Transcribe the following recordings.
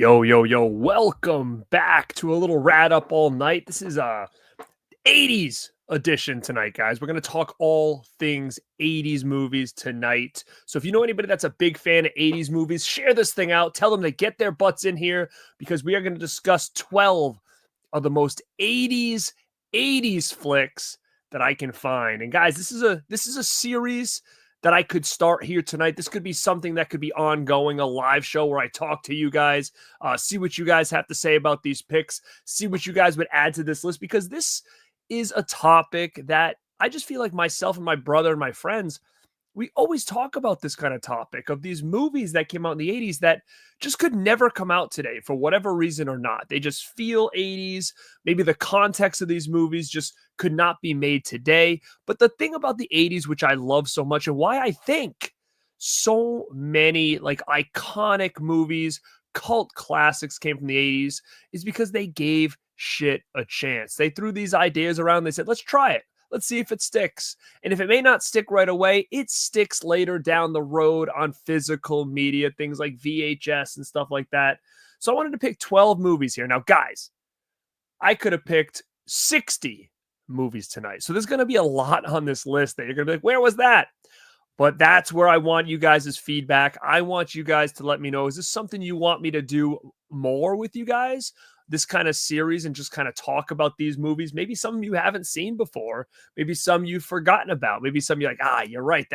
Yo, yo, yo, welcome back to a little Rad Up All Night. This is a 80s edition tonight, guys. We're going to talk all things 80s movies tonight. So if you know anybody that's a big fan of 80s movies, share this thing out. Tell them to get their butts in here because we are going to discuss 12 of the most 80s flicks that I can find. And guys, this is a series that I could start here tonight. This could be something that could be ongoing, a live show where I talk to you guys, see what you guys have to say about these picks, see what you guys would add to this list, because this is a topic that I just feel like myself and my brother and my friends, we always talk about this kind of topic of these movies that came out in the 80s that just could never come out today for whatever reason or not. They just feel 80s. Maybe the context of these movies just could not be made today. But the thing about the 80s, which I love so much, and why I think so many like iconic movies, cult classics came from the 80s, is because they gave shit a chance. They threw these ideas around. They said, let's try it. Let's see if it sticks. And if it may not stick right away, it sticks later down the road on physical media, things like VHS and stuff like that. So I wanted to pick 12 movies here. Now, guys, I could have picked 60 movies tonight. So there's going to be a lot on this list that you're going to be like, where was that? But that's where I want you guys' feedback. I want you guys to let me know, is this something you want me to do more with you guys? This kind of series and just kind of talk about these movies. Maybe some you haven't seen before. Maybe some you've forgotten about. Maybe some you're like, you're right.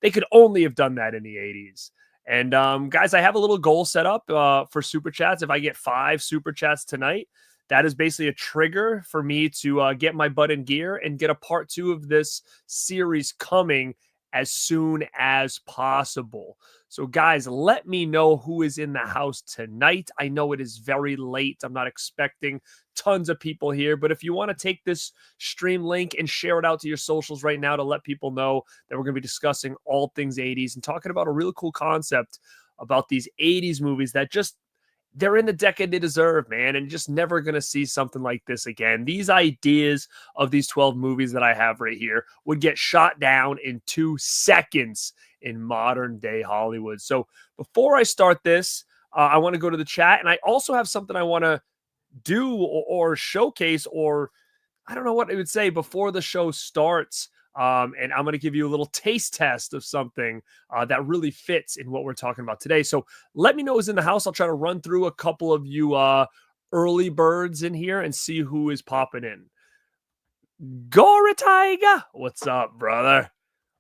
They could only have done that in the 80s. And guys, I have a little goal set up for Super Chats. If I get 5 Super Chats tonight, that is basically a trigger for me to get my butt in gear and get a part 2 of this series coming as soon as possible. So guys, let me know who is in the house tonight. I know it is very late. I'm not expecting tons of people here, but if you want to take this stream link and share it out to your socials right now to let people know that we're going to be discussing all things 80s and talking about a really cool concept about these 80s movies that just they're in the decade they deserve, man, and just never going to see something like this again. These ideas of these 12 movies that I have right here would get shot down in 2 seconds in modern day Hollywood. So before I start this, I want to go to the chat, and I also have something I want to do or showcase, or I don't know what I would say before the show starts. And I'm going to give you a little taste test of something that really fits in what we're talking about today. So let me know who's in the house. I'll try to run through a couple of you early birds in here and see who is popping in. Garrett, what's up, brother?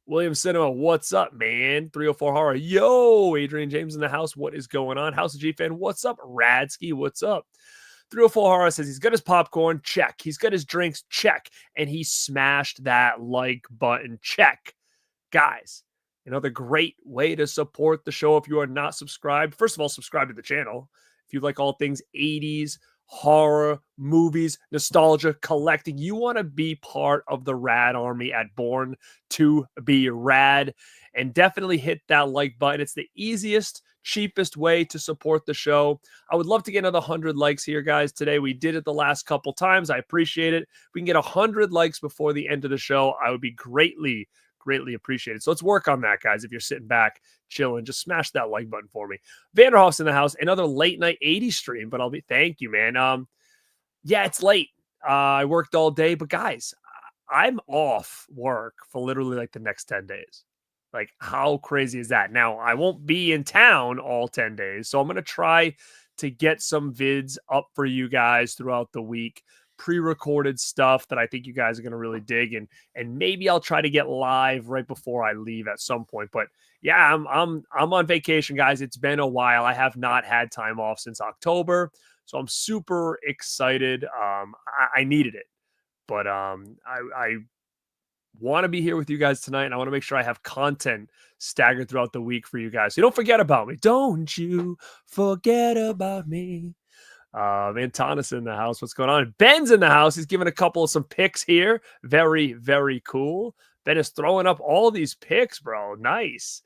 William Cinema, what's up, man? 304 Horror, yo. Adrian James in the house, what is going on? House of G fan, what's up? Radsky, what's up? 304 Horror says he's got his popcorn, check. He's got his drinks, check. And he smashed that like button, check. Guys, another great way to support the show if you are not subscribed. First of all, subscribe to the channel. If you like all things 80s, horror, movies, nostalgia, collecting, you want to be part of the Rad Army at Born to Be Rad. And definitely hit that like button. It's the easiest, cheapest way to support the show. I would love to get another 100 likes here, guys, today. We did it the last couple times. I appreciate it. If we can get 100 likes before the end of the show, I would be greatly appreciated. So let's work on that, guys. If you're sitting back, chilling, just smash that like button for me. Vanderhoff's in the house. Another late night 80s stream, but thank you, man. Yeah, it's late. I worked all day, but guys, I'm off work for literally like the next 10 days. Like, how crazy is that? Now, I won't be in town all 10 days, so I'm going to try to get some vids up for you guys throughout the week, pre-recorded stuff that I think you guys are going to really dig, and maybe I'll try to get live right before I leave at some point. But yeah, I'm on vacation, guys. It's been a while. I have not had time off since October, so I'm super excited. I needed it, but I want to be here with you guys tonight, and I want to make sure I have content staggered throughout the week for you guys. So don't forget about me. Don't you forget about me. Antonis in the house. What's going on? Ben's in the house. He's giving a couple of some picks here. Very, very cool. Ben is throwing up all these picks, bro. Nice.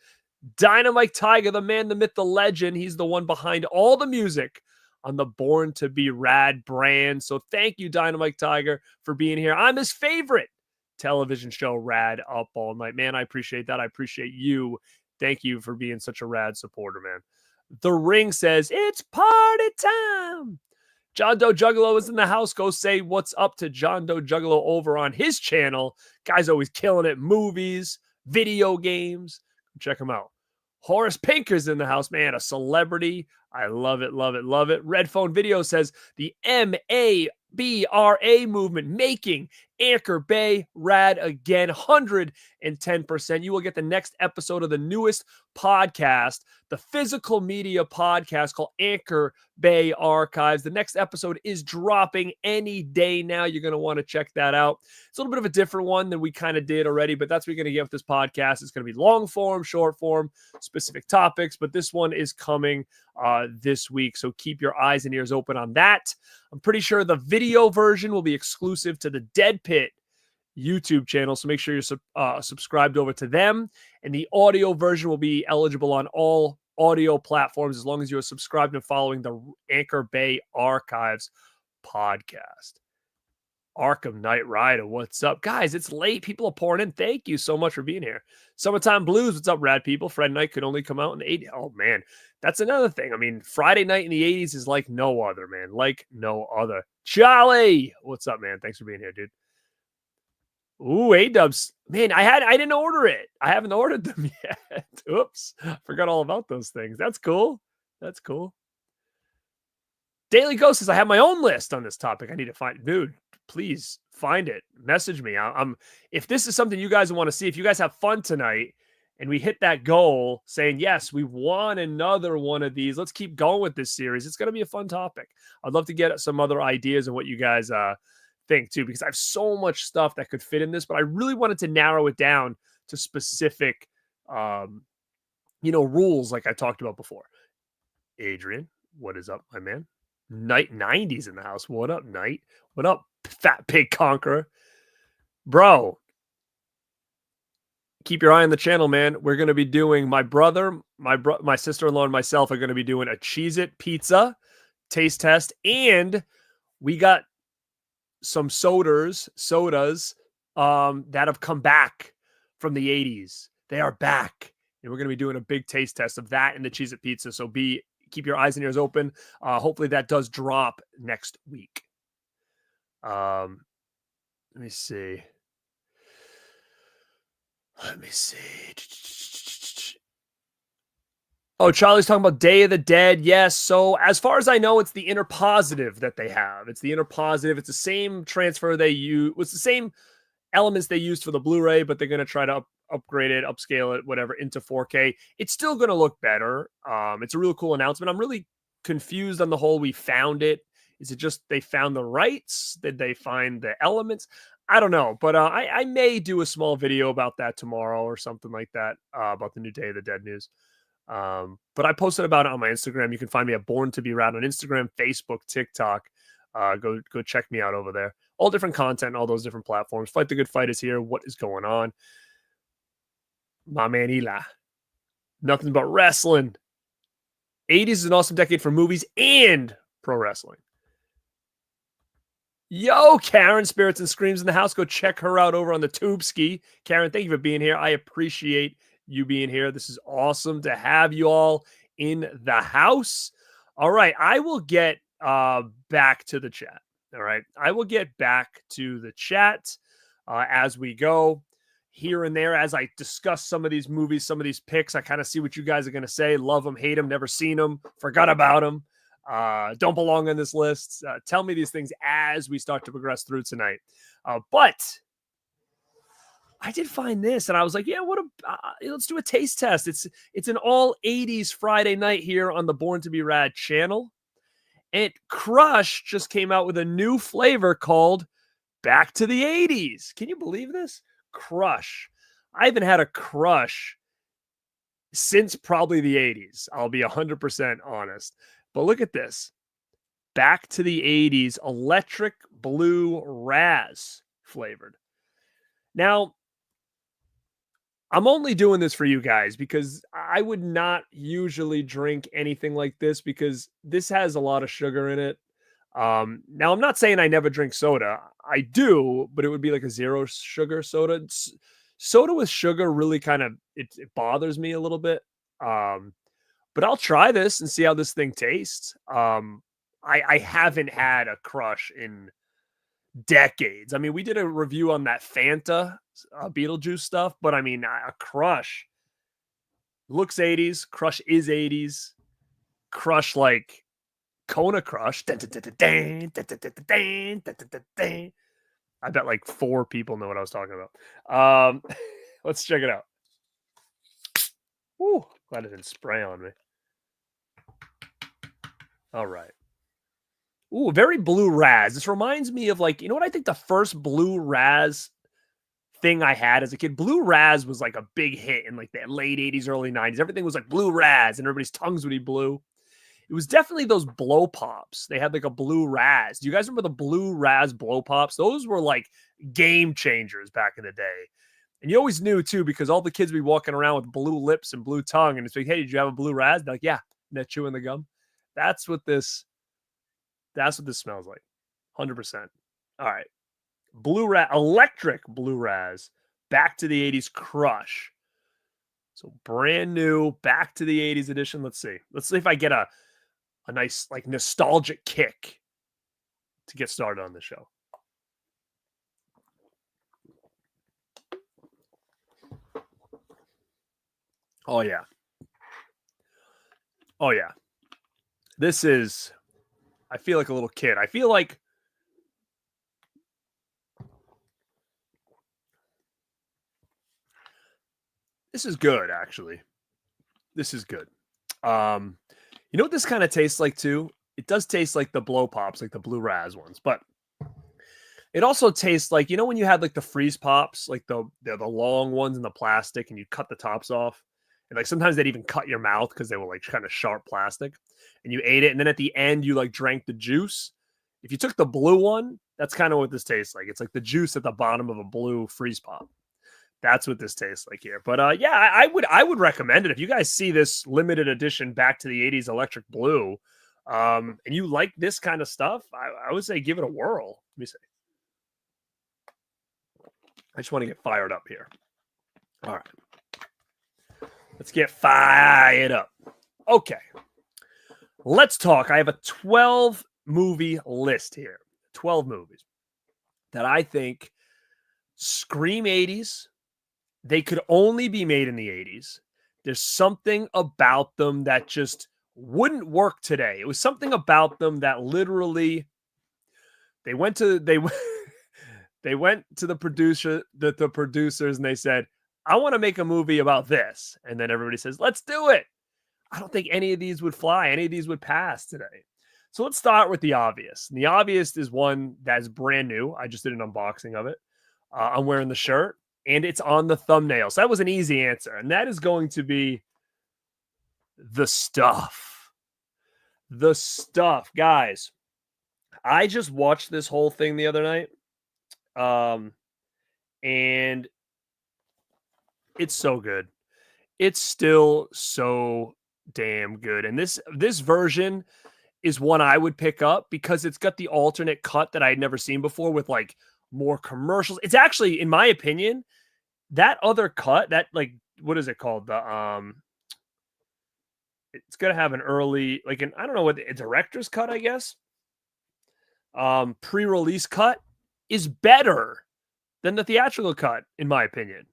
Dynamite Tiger, the man, the myth, the legend. He's the one behind all the music on the Born to Be Rad brand. So thank you, Dynamite Tiger, for being here. I'm his favorite television show, Rad Up All Night. Man, I appreciate that. I appreciate you. Thank you for being such a rad supporter, man. The Ring says, it's party time. John Doe Juggalo is in the house. Go say what's up to John Doe Juggalo over on his channel. Guy's always killing it. Movies, video games. Check him out. Horace Pinker's in the house, man. A celebrity. I love it, love it, love it. Red Phone Video says the MABRA movement making Anchor Bay rad again. 110%. You will get the next episode of the newest podcast, the physical media podcast called Anchor Bay Archives. The next episode is dropping any day now. You're going to want to check that out. It's a little bit of a different one than we kind of did already, but that's what you're going to get with this podcast. It's going to be long form, short form, specific topics, but this one is coming this week. So keep your eyes and ears open on that. I'm pretty sure the video version will be exclusive to the Dead Pit YouTube channel. So make sure you're subscribed over to them. And the audio version will be eligible on all audio platforms as long as you are subscribed and following the Anchor Bay Archives podcast. Arkham Knight Rider, what's up? Guys, it's late. People are pouring in. Thank you so much for being here. Summertime Blues, what's up, rad people? Friday night could only come out in the 80s. Oh, man. That's another thing. I mean, Friday night in the 80s is like no other, man. Like no other. Charlie, what's up, man? Thanks for being here, dude. Ooh, A-dubs. Man, I didn't order it. I haven't ordered them yet. Oops. Forgot all about those things. That's cool. That's cool. Daily Ghost says, I have my own list on this topic. I need to find, dude, please find it. Message me. If this is something you guys want to see, if you guys have fun tonight and we hit that goal saying, yes, we want another one of these, let's keep going with this series. It's going to be a fun topic. I'd love to get some other ideas on what you guys think too, because I have so much stuff that could fit in this, but I really wanted to narrow it down to specific, rules like I talked about before. Adrian, what is up, my man? Night 90s in the house. What up, Night? What up, Fat Pig Conqueror? Bro, keep your eye on the channel, man. We're going to be doing, my brother, my sister-in-law, and myself are going to be doing a Cheez-It pizza taste test, and we got some sodas that have come back from the 80s. They are back, and we're going to be doing a big taste test of that and the Cheez-It pizza. So keep your eyes and ears open. Hopefully that does drop next week. Let me see. Oh, Charlie's talking about Day of the Dead. Yes. So as far as I know, it's the inner positive that they have. It's the inner positive. It's the same transfer they use. It's the same elements they used for the Blu-ray, but they're going to try to upgrade it, upscale it, whatever, into 4K. It's still going to look better. It's a real cool announcement. I'm really confused on the whole we found it. Is it just they found the rights? Did they find the elements? I don't know, but I may do a small video about that tomorrow or something like that, about the new Day of the Dead news. But I posted about it on my Instagram. You can find me at Born2beRad on Instagram, Facebook, TikTok. Go check me out over there. All different content, all those different platforms. Fight the Good Fight is here. What is going on? My man Eli. Nothing but wrestling. 80s is an awesome decade for movies and pro wrestling. Yo, Karen, Spirits and Screams in the house. Go check her out over on the Tube Ski. Karen, thank you for being here. I appreciate you being here. This is awesome to have you all in the house. All right, I will get back to the chat. All right, I will get back to the chat as we go here and there. As I discuss some of these movies, some of these picks, I kind of see what you guys are going to say. Love them, hate them, never seen them, forgot about them, don't belong on this list. Tell me these things as we start to progress through tonight. But I did find this, and I was like, yeah, let's do a taste test. It's an all 80s Friday night here on the Born to Be Rad channel. And Crush just came out with a new flavor called Back to the 80s. Can you believe this? Crush. I haven't had a Crush since probably the 80s. I'll be 100% honest. But look at this. Back to the 80s electric blue Raz flavored. Now, I'm only doing this for you guys because I would not usually drink anything like this because this has a lot of sugar in it. Now, I'm not saying I never drink soda. I do, but it would be like a zero sugar soda. Soda with sugar really kind of, it bothers me a little bit. but I'll try this and see how this thing tastes. I haven't had a crush in decades. I mean, we did a review on that Fanta Beetlejuice stuff, but I mean, a crush looks 80s. Crush is 80s. Crush like Kona Crush. I bet like 4 people know what I was talking about. Let's check it out. Woo, glad it didn't spray on me. All right. Ooh, very blue Raz. This reminds me of like, you know what I think the first blue Raz thing I had as a kid? Blue Raz was like a big hit in like the late 80s, early 90s. Everything was like blue Raz and everybody's tongues would be blue. It was definitely those blow pops. They had like a blue Raz. Do you guys remember the blue Raz blow pops? Those were like game changers back in the day. And you always knew too, because all the kids would be walking around with blue lips and blue tongue. And it's like, hey, did you have a blue Raz? They're like, yeah, and they're chewing the gum. That's what this smells like. 100%. All right. Blue Raz, electric blue Raz, back to the 80s crush. So brand new, back to the 80s edition. Let's see. Let's see if I get a nice like nostalgic kick to get started on the show. Oh yeah. Oh yeah. This is, I feel like a little kid. I feel like this is good, actually. This is good. You know what this kind of tastes like too? It does taste like the blow pops, like the blue Raz ones, but it also tastes like, you know, when you had like the freeze pops, like they're the long ones in the plastic and you cut the tops off. And like sometimes they'd even cut your mouth because they were like kind of sharp plastic and you ate it. And then at the end, you like drank the juice. If you took the blue one, that's kind of what this tastes like. It's like the juice at the bottom of a blue freeze pop. That's what this tastes like here. But yeah, I would recommend it. If you guys see this limited edition back to the 80s electric blue, and you like this kind of stuff, I would say give it a whirl. Let me see. I just want to get fired up here. All right. Let's get fired up. Okay. Let's talk. I have a 12 movie list here. 12 movies that I think scream 80s. They could only be made in the 80s. There's something about them that just wouldn't work today. It was something about them that literally they went to the producers and they said, I want to make a movie about this. And then everybody says, let's do it. I don't think any of these would fly. Any of these would pass today. So let's start with the obvious. And the obvious is one that's brand new. I just did an unboxing of it. I'm wearing the shirt and it's on the thumbnail. So that was an easy answer. And that is going to be The Stuff. The Stuff. Guys, I just watched this whole thing the other night. And it's so good. It's still so damn good. And this version is one I would pick up because it's got the alternate cut that I had never seen before with like more commercials. It's actually, in my opinion, that other cut, that like, what is it called? It's gonna have an early, like an, I don't know what, a director's cut, I guess. Pre-release cut is better than the theatrical cut, in my opinion.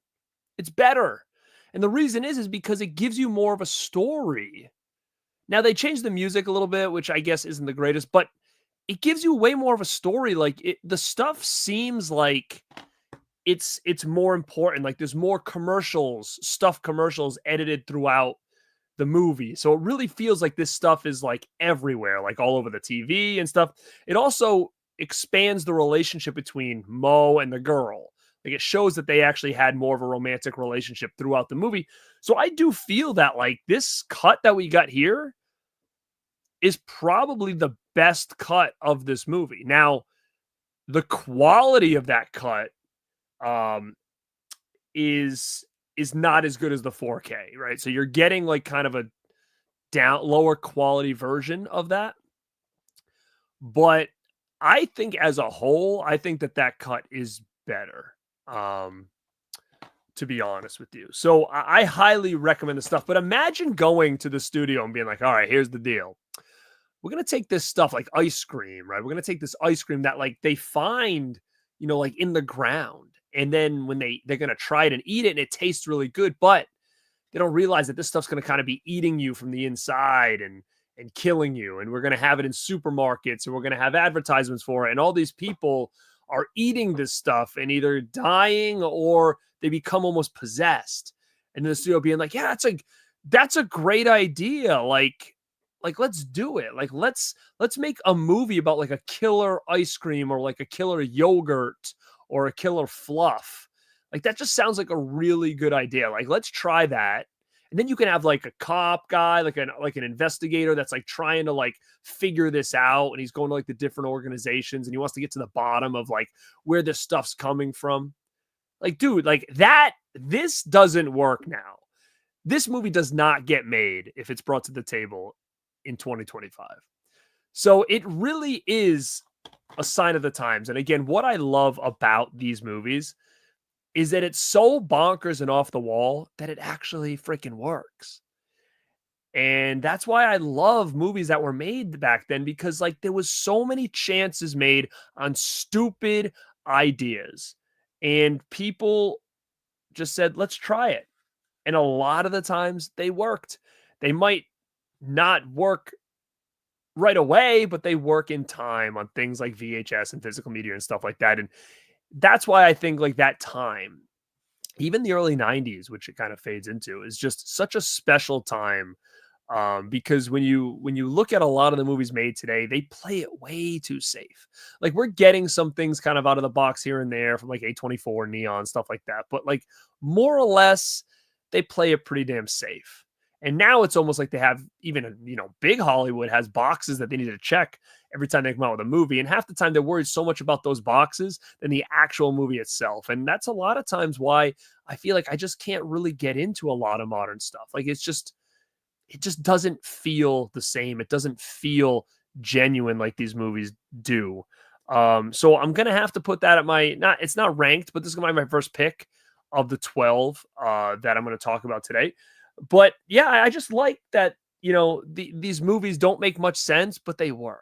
It's better. And the reason is because it gives you more of a story. Now, they changed the music a little bit, which I guess isn't the greatest, but it gives you way more of a story. Like the stuff seems like it's more important. Like there's more commercials edited throughout the movie. So it really feels like this stuff is like everywhere, like all over the TV and stuff. It also expands the relationship between Mo and the girl. Like it shows that they actually had more of a romantic relationship throughout the movie. So I do feel that like this cut that we got here is probably the best cut of this movie. Now, the quality of that cut is not as good as the 4K, right? So you're getting like kind of a lower quality version of that. But I think as a whole, I think that cut is better. to be honest with you. So I highly recommend the stuff. But imagine going to the studio and being like, all right, here's the deal. We're going to take this stuff like ice cream, right? We're going to take this ice cream that like they find, like in the ground. And then when they're going to try it and eat it and it tastes really good, but they don't realize that this stuff's going to kind of be eating you from the inside and killing you. And we're going to have it in supermarkets and we're going to have advertisements for it. And all these people are eating this stuff and either dying or they become almost possessed. And the studio being like, yeah, that's a great idea. Like let's do it. Like let's make a movie about like a killer ice cream or like a killer yogurt or a killer fluff. Like that just sounds like a really good idea. Like let's try that. And then you can have like a cop guy, like an investigator that's like trying to like figure this out. And he's going to like the different organizations and he wants to get to the bottom of like where this stuff's coming from. Like, dude, like this doesn't work now. This movie does not get made if it's brought to the table in 2025. So it really is a sign of the times. And again, what I love about these movies is that it's so bonkers and off the wall that it actually freaking works. And that's why I love movies that were made back then, because like there was so many chances made on stupid ideas and people just said, let's try it. And a lot of the times they worked. They might not work right away, but they work in time on things like VHS and physical media and stuff like that. And that's why I think like that time, even the early 90s, which it kind of fades into, is just such a special time. Because when you look at a lot of the movies made today, they play it way too safe. Like we're getting some things kind of out of the box here and there from like A24, Neon, stuff like that. But like more or less, they play it pretty damn safe. And now it's almost like they have even, big Hollywood has boxes that they need to check every time they come out with a movie. And half the time they're worried so much about those boxes than the actual movie itself. And that's a lot of times why I feel like I just can't really get into a lot of modern stuff. Like it just doesn't feel the same. It doesn't feel genuine like these movies do. So I'm going to have to put that at it's not ranked, but this is going to be my first pick of the 12 that I'm going to talk about today. But yeah, I just like that, these movies don't make much sense, but they work.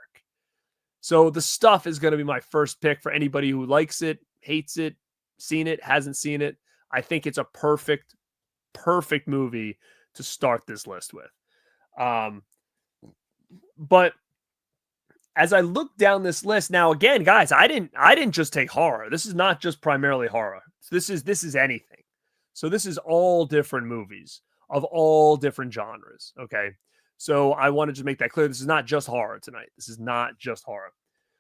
So The Stuff is going to be my first pick for anybody who likes it, hates it, seen it, hasn't seen it. I think it's a perfect movie to start this list with. But as I look down this list now, again, guys, I didn't just take horror. This is not just primarily horror. This is anything. So this is all different movies of all different genres. Okay. So I wanted to make that clear. This is not just horror tonight. This is not just horror.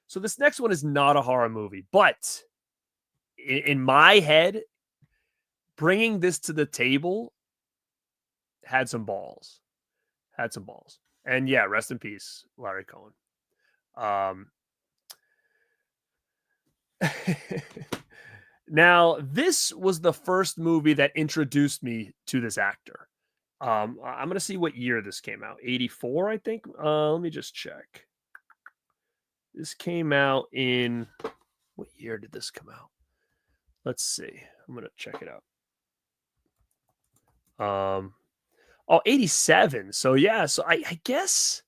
So this next one is not a horror movie, but in my head, bringing this to the table had some balls. And yeah, rest in peace, Larry Cohen. Now, this was the first movie that introduced me to this actor. I'm going to see what year this came out. 84, I think. Let me just check. This came out in... What year did this come out? Let's see. I'm going to check it out. 87. So yeah. So I guess...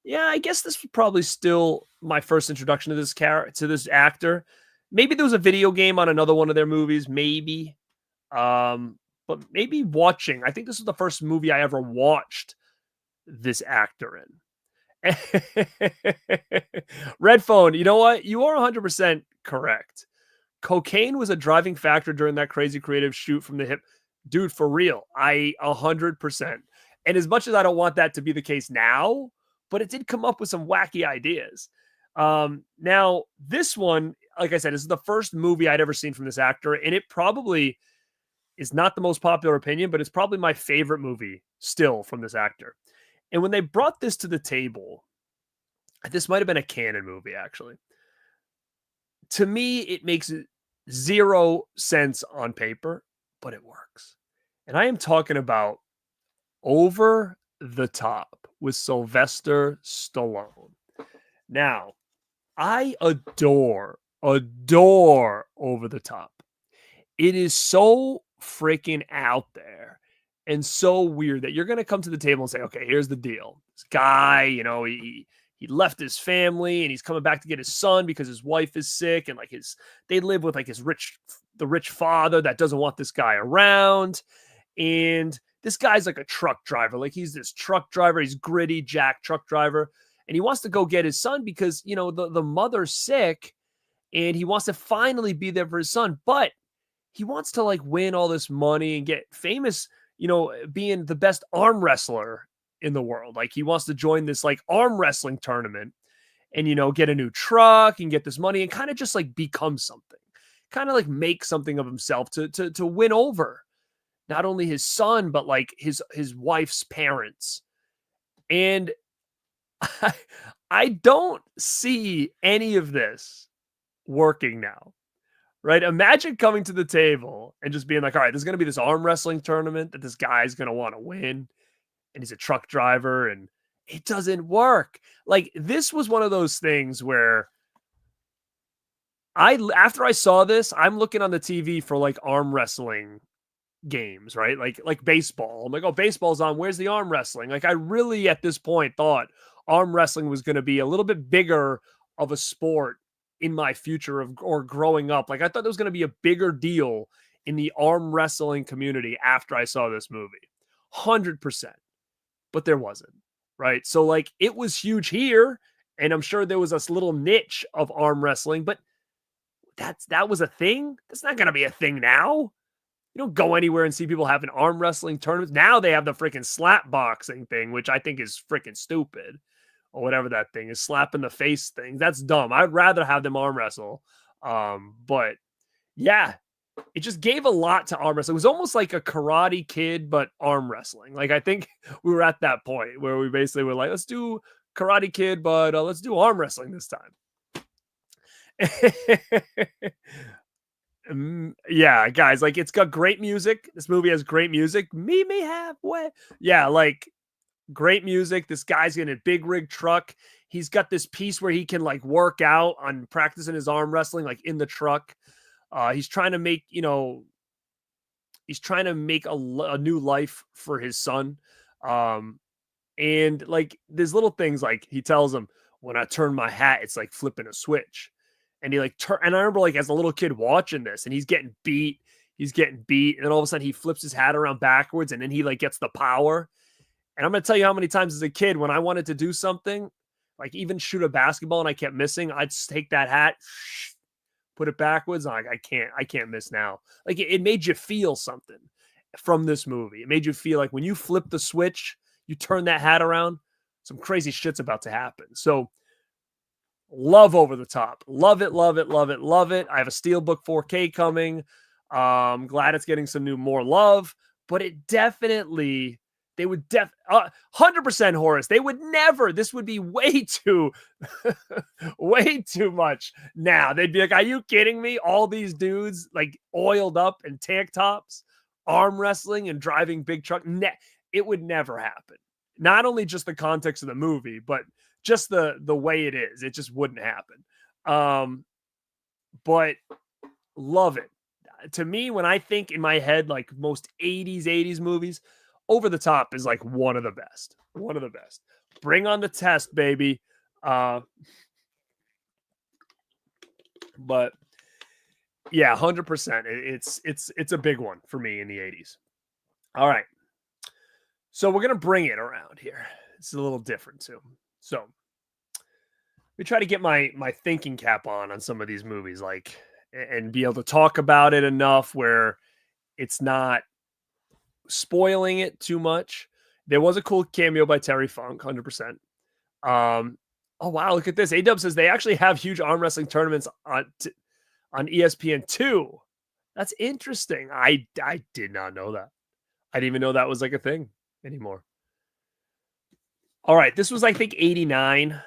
Yeah, I guess this was probably still my first introduction to this character, to this actor. Maybe there was a video game on another one of their movies. Maybe. But maybe watching. I think this was the first movie I ever watched this actor in. Red Phone, you know what? You are 100% correct. Cocaine was a driving factor during that crazy creative shoot from the hip. Dude, for real. 100%. And as much as I don't want that to be the case now, but it did come up with some wacky ideas. Now, this one, like I said, is the first movie I'd ever seen from this actor, and it probably is not the most popular opinion, but it's probably my favorite movie still from this actor. And when they brought this to the table, this might have been a canon movie, actually. To me, it makes zero sense on paper, but it works. And I am talking about Over the Top with Sylvester Stallone. Now, I adore Over the Top. It is so freaking out there and so weird that you're going to come to the table and say, okay, here's the deal. This guy, he left his family and he's coming back to get his son because his wife is sick, and like they live with like the rich father that doesn't want this guy around. And this guy's like a truck driver. Like, he's this truck driver. He's gritty Jack truck driver. And he wants to go get his son because, the mother's sick and he wants to finally be there for his son. But he wants to like win all this money and get famous, being the best arm wrestler in the world. Like, he wants to join this like arm wrestling tournament and, get a new truck and get this money and kind of just like become something, kind of like make something of himself to win over not only his son, but like his wife's parents. And I don't see any of this working now, right? Imagine coming to the table and just being like, all right, there's going to be this arm wrestling tournament that this guy's going to want to win. And he's a truck driver and it doesn't work. Like, this was one of those things where after I saw this, I'm looking on the TV for like arm wrestling games, right? Like baseball. I'm like, oh, baseball's on. Where's the arm wrestling? Like, I really at this point thought arm wrestling was going to be a little bit bigger of a sport in my future or growing up. Like, I thought there was going to be a bigger deal in the arm wrestling community after I saw this movie. 100%. But there wasn't, right? So like, it was huge here, and I'm sure there was this little niche of arm wrestling, but that was a thing. That's not going to be a thing now. You don't go anywhere and see people having arm wrestling tournaments. Now they have the freaking slap boxing thing, which I think is freaking stupid, or whatever that thing is, slap in the face thing. That's dumb. I'd rather have them arm wrestle. But yeah, it just gave a lot to arm wrestling. It was almost like a Karate Kid, but arm wrestling. Like, I think we were at that point where we basically were like, let's do Karate Kid, but let's do arm wrestling this time. Yeah, guys, like, it's got great music. This movie has great music. Meet me halfway. Yeah, like, great music. This guy's in a big rig truck. He's got this piece where he can like work out on practicing his arm wrestling, like in the truck. He's trying to make, a new life for his son. And like, there's little things like he tells him, when I turn my hat, it's like flipping a switch. And he like and I remember like as a little kid watching this, and he's getting beat, and then all of a sudden he flips his hat around backwards, and then he like gets the power. And I'm going to tell you how many times as a kid, when I wanted to do something, like even shoot a basketball and I kept missing, I'd take that hat, put it backwards. And I can't miss now. Like, it made you feel something from this movie. It made you feel like when you flip the switch, you turn that hat around, some crazy shit's about to happen. So love Over the Top. Love it, love it, love it, love it. I have a Steelbook 4K coming. Glad it's getting some more love, but it definitely, they would 100% Horace. They would never, this would be way too, way too much now. They'd be like, are you kidding me? All these dudes like oiled up and tank tops, arm wrestling and driving big truck. It would never happen. Not only just the context of the movie, but just the way it is. It just wouldn't happen. But love it. To me, when I think in my head, like most 80s movies, Over the Top is like one of the best. One of the best. Bring on the test, baby. But yeah, 100%. It's a big one for me in the 80s. All right. So we're going to bring it around here. It's a little different too. So we try to get my thinking cap on some of these movies, like, and be able to talk about it enough where it's not spoiling it too much. There was a cool cameo by Terry Funk, 100%. Oh wow, look at this. A-Dub says they actually have huge arm wrestling tournaments on ESPN2. That's interesting. I did not know that. I didn't even know that was like a thing anymore. All right, this was, I think, 89.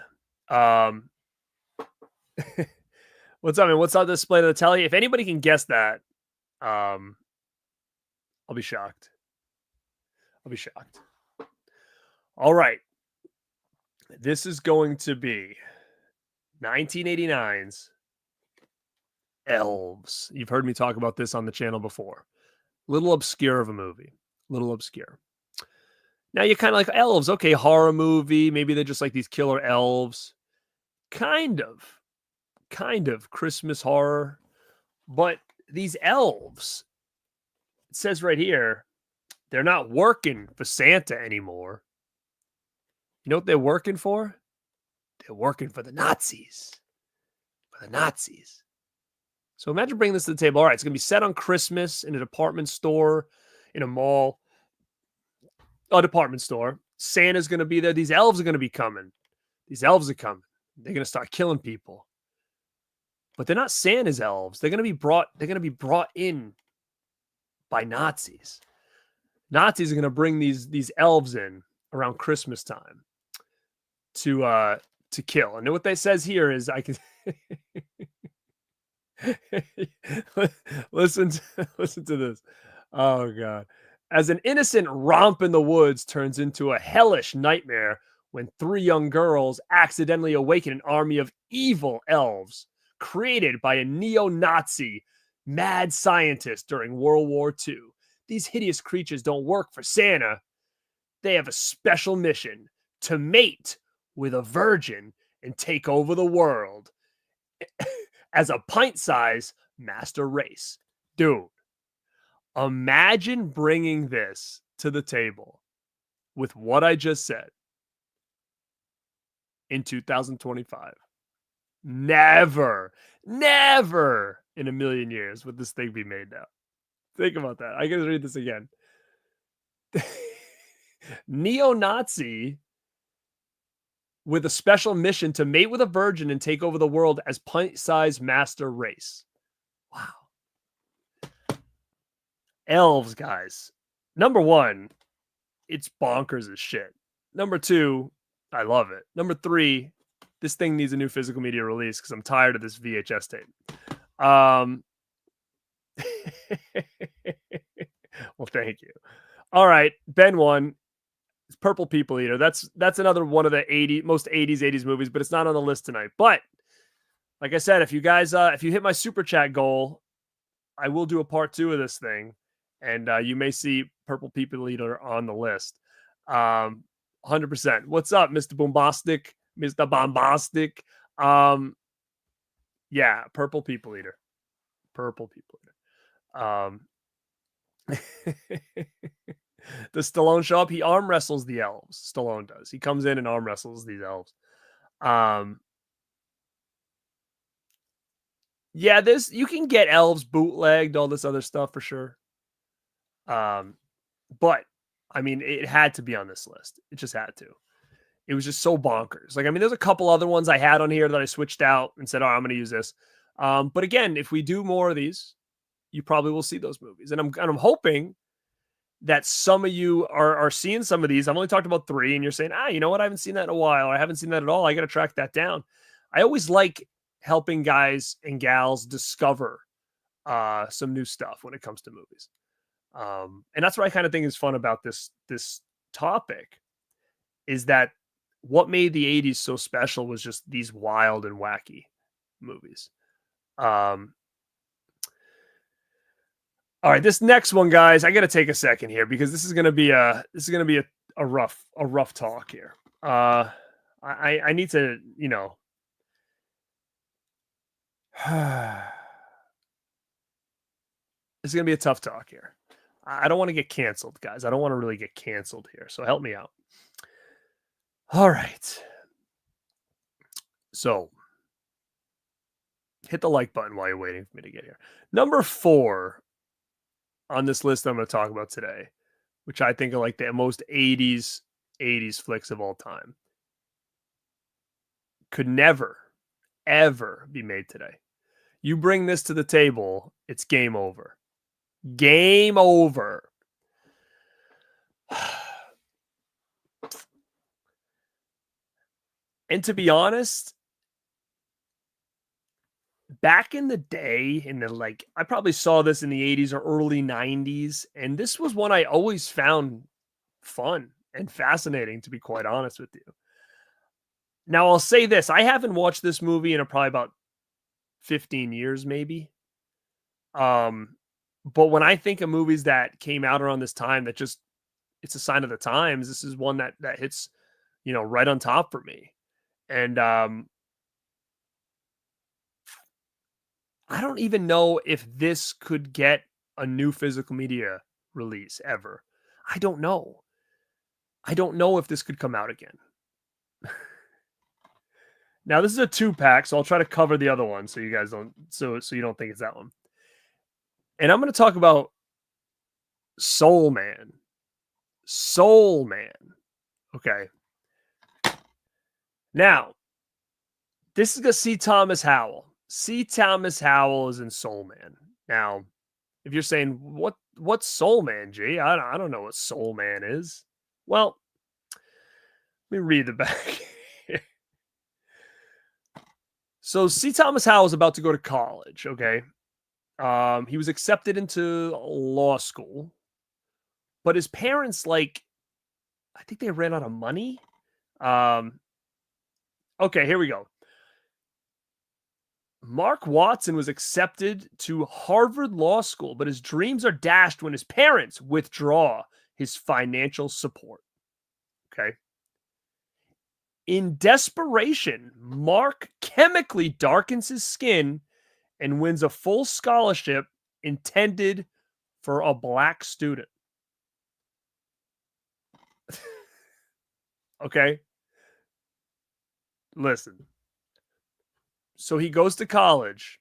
What's up, man? What's on display to the telly? If anybody can guess that, I'll be shocked. I'll be shocked. All right. This is going to be 1989's Elves. You've heard me talk about this on the channel before. Little obscure of a movie. Little obscure. Now you kind of like elves. Okay, horror movie. Maybe they're just like these killer elves. Kind of. Kind of Christmas horror. But these elves, it says right here, they're not working for Santa anymore. You know what they're working for? They're working for the Nazis. For the Nazis. So imagine bringing this to the table. All right, it's going to be set on Christmas in a department store, in a mall, a department store. Santa's going to be there. These elves are going to be coming. These elves are coming. They're going to start killing people. But they're not Santa's elves. They're going to be brought in by Nazis. Nazis are going to bring these elves in around Christmas time to kill. And what they says here is I can listen to this. Oh God. As an innocent romp in the woods turns into a hellish nightmare when 3 young girls accidentally awaken an army of evil elves created by a neo-Nazi mad scientist during World War II. These hideous creatures don't work for Santa. They have a special mission to mate with a virgin and take over the world as a pint-sized master race. Dude, imagine bringing this to the table with what I just said in 2025. Never in a million years would this thing be made now. Think about that. I gotta read this again. Neo-Nazi with a special mission to mate with a virgin and take over the world as pint-sized master race. Wow. Elves, guys. Number 1, it's bonkers as shit. Number 2, I love it. Number 3, this thing needs a new physical media release because I'm tired of this VHS tape. Well, thank you. All right, Ben 1. It's Purple People Eater. That's another one of the most 80s movies, but it's not on the list tonight. But like I said, if you guys if you hit my super chat goal, I will do a part 2 of this thing, and you may see Purple People Eater on the list. 100%. What's up, Mr. Bombastic? Mr. Bombastic. Yeah, Purple People Eater. Purple People Eater. Does Stallone show up? He arm wrestles the elves. Stallone does. He comes in and arm wrestles these elves. Yeah, you can get elves bootlegged, all this other stuff for sure. But I mean, it had to be on this list. It just had to. It was just so bonkers. Like, I mean, there's a couple other ones I had on here that I switched out and said, "Oh, I'm going to use this." But again, if we do more of these, you probably will see those movies, and I'm hoping that some of you are seeing some of these. I've only talked about 3, and you're saying, you know what? I haven't seen that in a while. I haven't seen that at all. I got to track that down. I always like helping guys and gals discover some new stuff when it comes to movies. And that's what I kind of think is fun about this topic, is that what made the 80s so special was just these wild and wacky movies. All right, this next one, guys, I got to take a second here because this is going to be a rough talk here. I need to, you know, it's going to be a tough talk here. I don't want to get canceled, guys. I don't want to really get canceled here. So help me out. All right. So hit the like button while you're waiting for me to get here. Number 4 on this list I'm going to talk about today, which I think are like the most 80s flicks of all time, could never, ever be made today. You bring this to the table, it's game over. Game over. And to be honest, back in the day, I probably saw this in the 80s or early 90s, and this was one I always found fun and fascinating, to be quite honest with you. Now, I'll say this. I haven't watched this movie in probably about 15 years, maybe. But when I think of movies that came out around this time that just it's a sign of the times, this is one that hits, right on top for me. And I don't even know if this could get a new physical media release ever. I don't know. I don't know if this could come out again. Now this is a 2-pack, so I'll try to cover the other one so you guys don't so you don't think it's that one. And I'm going to talk about Soulman. Soulman. Okay. Now, this is going to C. Thomas Howell. C. Thomas Howell is in Soulman. Now, if you're saying what's Soulman, G? I don't know what Soulman is. Well, let me read the back. So C. Thomas Howell is about to go to college. Okay, he was accepted into law school, but his parents, I think they ran out of money. Okay, here we go. Mark Watson was accepted to Harvard Law School, but his dreams are dashed when his parents withdraw his financial support. Okay. In desperation, Mark chemically darkens his skin and wins a full scholarship intended for a black student. Okay. Listen. So he goes to college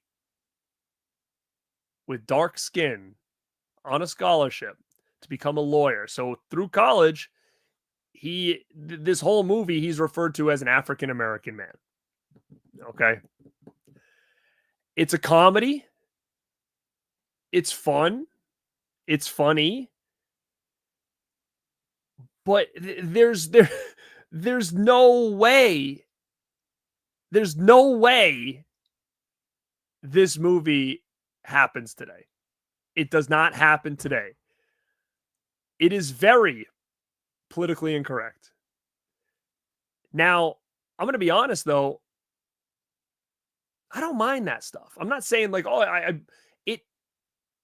with dark skin on a scholarship to become a lawyer. So through college, this whole movie, he's referred to as an African American man. Okay. It's a comedy. It's fun. It's funny. But there's no way. There's no way this movie happens today. It does not happen today. It is very politically incorrect. Now, I'm going to be honest though. I don't mind that stuff. I'm not saying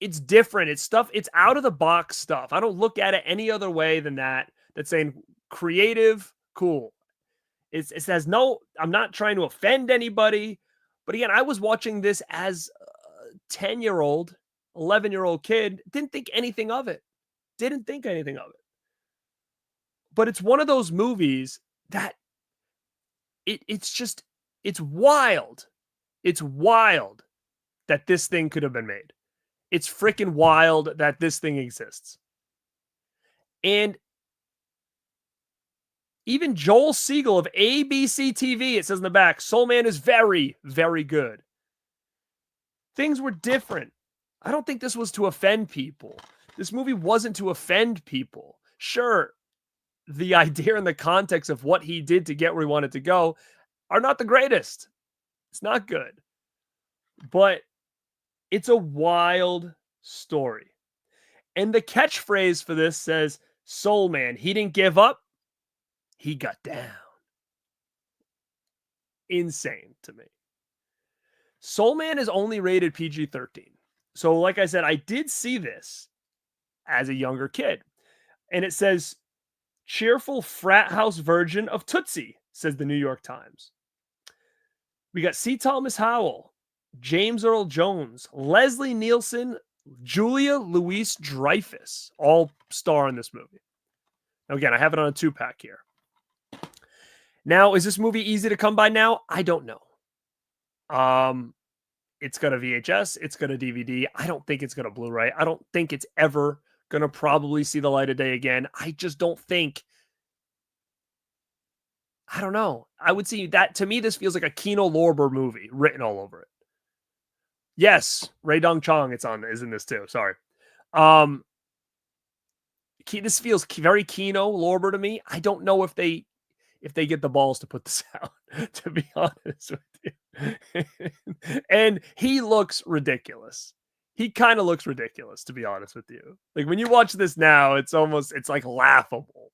it's different. It's stuff. It's out of the box stuff. I don't look at it any other way than that. That's saying creative, cool. It has no. I'm not trying to offend anybody, but again, I was watching this as a 10-year-old, 11-year-old kid. Didn't think anything of it. Didn't think anything of it. But it's one of those movies that it's wild. It's wild that this thing could have been made. It's freaking wild that this thing exists. And even Joel Siegel of ABC TV, it says in the back, Soulman is very, very good. Things were different. I don't think this was to offend people. This movie wasn't to offend people. Sure, the idea and the context of what he did to get where he wanted to go are not the greatest. It's not good. But it's a wild story. And the catchphrase for this says, Soulman, he didn't give up. He got down. Insane to me. Soulman is only rated PG-13. So like I said, I did see this as a younger kid. And it says, cheerful frat house version of Tootsie, says the New York Times. We got C. Thomas Howell, James Earl Jones, Leslie Nielsen, Julia Louis-Dreyfus, all star in this movie. Now, again, I have it on a 2-pack here. Now, is this movie easy to come by now? I don't know. It's got a VHS. It's got a DVD. I don't think it's got a Blu-ray. I don't think it's ever going to probably see the light of day again. I just don't think. I don't know. I would see that. To me, this feels like a Kino Lorber movie written all over it. Yes, Ray Dong Chong is in this too. Sorry. This feels very Kino Lorber to me. I don't know if they get the balls to put this out, to be honest with you. And he looks ridiculous. He kind of looks ridiculous, to be honest with you. Like when you watch this now, it's like laughable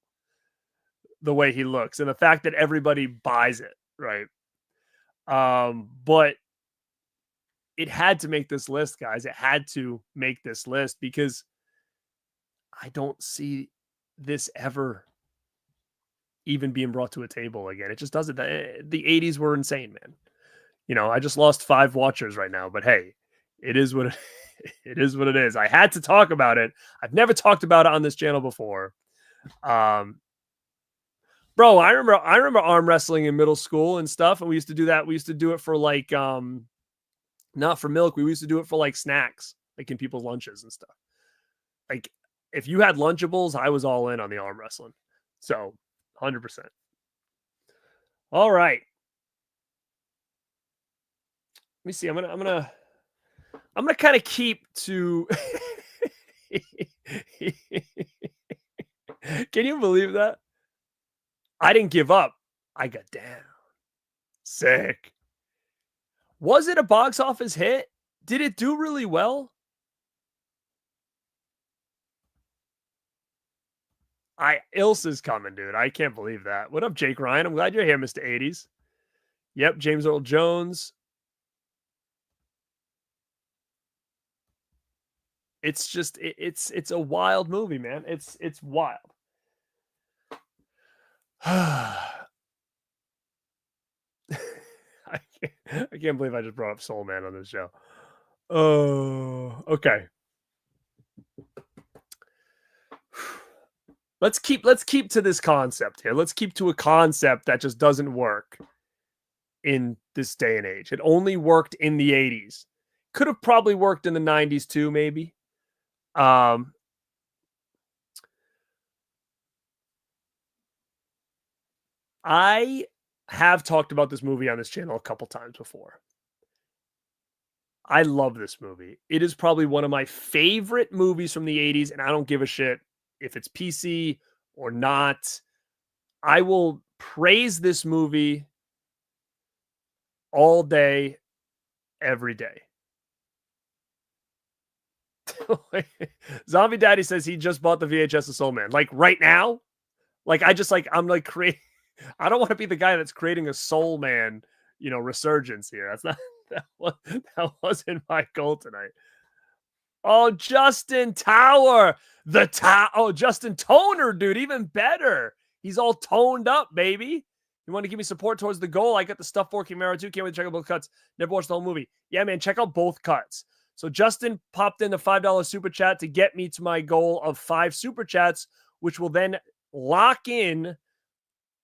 the way he looks and the fact that everybody buys it, right? But it had to make this list, guys. It had to make this list because I don't see this ever even being brought to a table again. It just doesn't. The 80s were insane, man. You know, I just lost 5 watchers right now, but hey, it is what it is what it is. I had to talk about it. I've never talked about it on this channel before. Bro, I remember arm wrestling in middle school and stuff, and we used to do that. We used to do it for like not for milk. We used to do it for like snacks, like in people's lunches and stuff. Like if you had Lunchables, I was all in on the arm wrestling. So 100%. All right. Let me see. I'm gonna kind of keep to. Can you believe that? I didn't give up. I got down. Sick. Was it a box office hit? Did it do really well? Ilsa's coming, dude. I can't believe that. What up, Jake Ryan? I'm glad you're here, Mr. 80s. Yep, James Earl Jones. It's just it's a wild movie, man. It's wild. I can't believe I just brought up Soulman on this show. Oh, okay. Let's keep to this concept here. Let's keep to a concept that just doesn't work in this day and age. It only worked in the 80s. Could have probably worked in the 90s too, maybe. I have talked about this movie on this channel a couple times before. I love this movie. It is probably one of my favorite movies from the 80s, and I don't give a shit if it's PC or not. I will praise this movie all day, every day. Zombie Daddy says he just bought the VHS of Soulman. Like right now? Like I'm like creating. I don't want to be the guy that's creating a Soulman, resurgence here. That's not that wasn't my goal tonight. Oh, Justin Tower. Justin Toner, dude, even better. He's all toned up, baby. You want to give me support towards the goal? I got the stuff for Camaro too. Can't wait to check out both cuts. Never watched the whole movie. Yeah, man, check out both cuts. So Justin popped in the $5 super chat to get me to my goal of 5 super chats, which will then lock in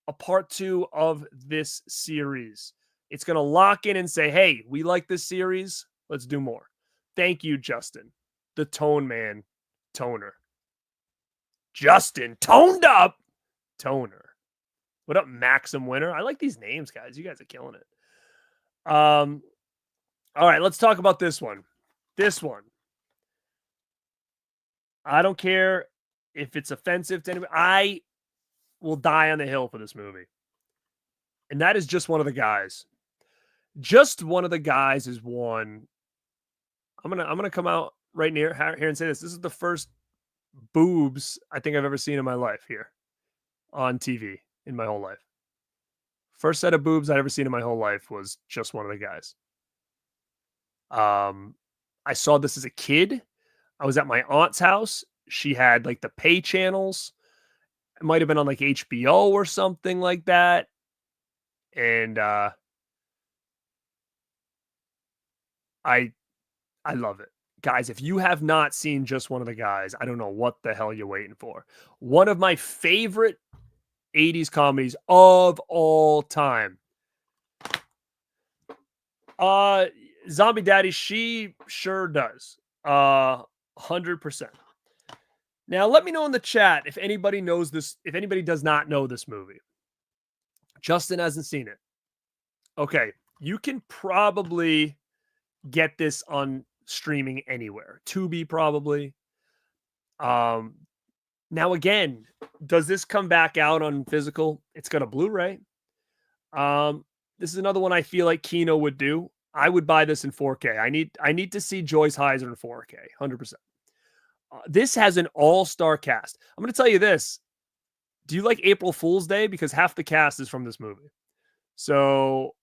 a part 2 of this series. It's going to lock in and say, hey, we like this series. Let's do more. Thank you, Justin. The Tone Man Toner. Justin toned up Toner. What up, Maxim Winner? I like these names, guys. You guys are killing it. All right, let's talk about this one. This one. I don't care if it's offensive to anyone. I will die on the hill for this movie. And that is Just One of the Guys. Just One of the Guys is one. I'm gonna come out right here and say this. This is the first boobs I think I've ever seen in my life here on TV in my whole life. First set of boobs I'd ever seen in my whole life was Just One of the Guys. I saw this as a kid. I was at my aunt's house. She had like the pay channels. It might have been on like HBO or something like that. And I love it. Guys, if you have not seen Just One of the Guys, I don't know what the hell you're waiting for. One of my favorite 80s comedies of all time. Zombie Daddy, she sure does. 100%. Now, let me know in the chat if anybody knows this, if anybody does not know this movie. Justin hasn't seen it. Okay, you can probably get this on streaming anywhere. Tubi probably. Now again, does this come back out on physical? It's got a Blu-ray. This is another one I feel like Kino would do. I would buy this in 4K. I need to see Joyce Heiser in 4K, 100%. This has an all-star cast. I'm going to tell you this. Do you like April Fool's Day? Because half the cast is from this movie. So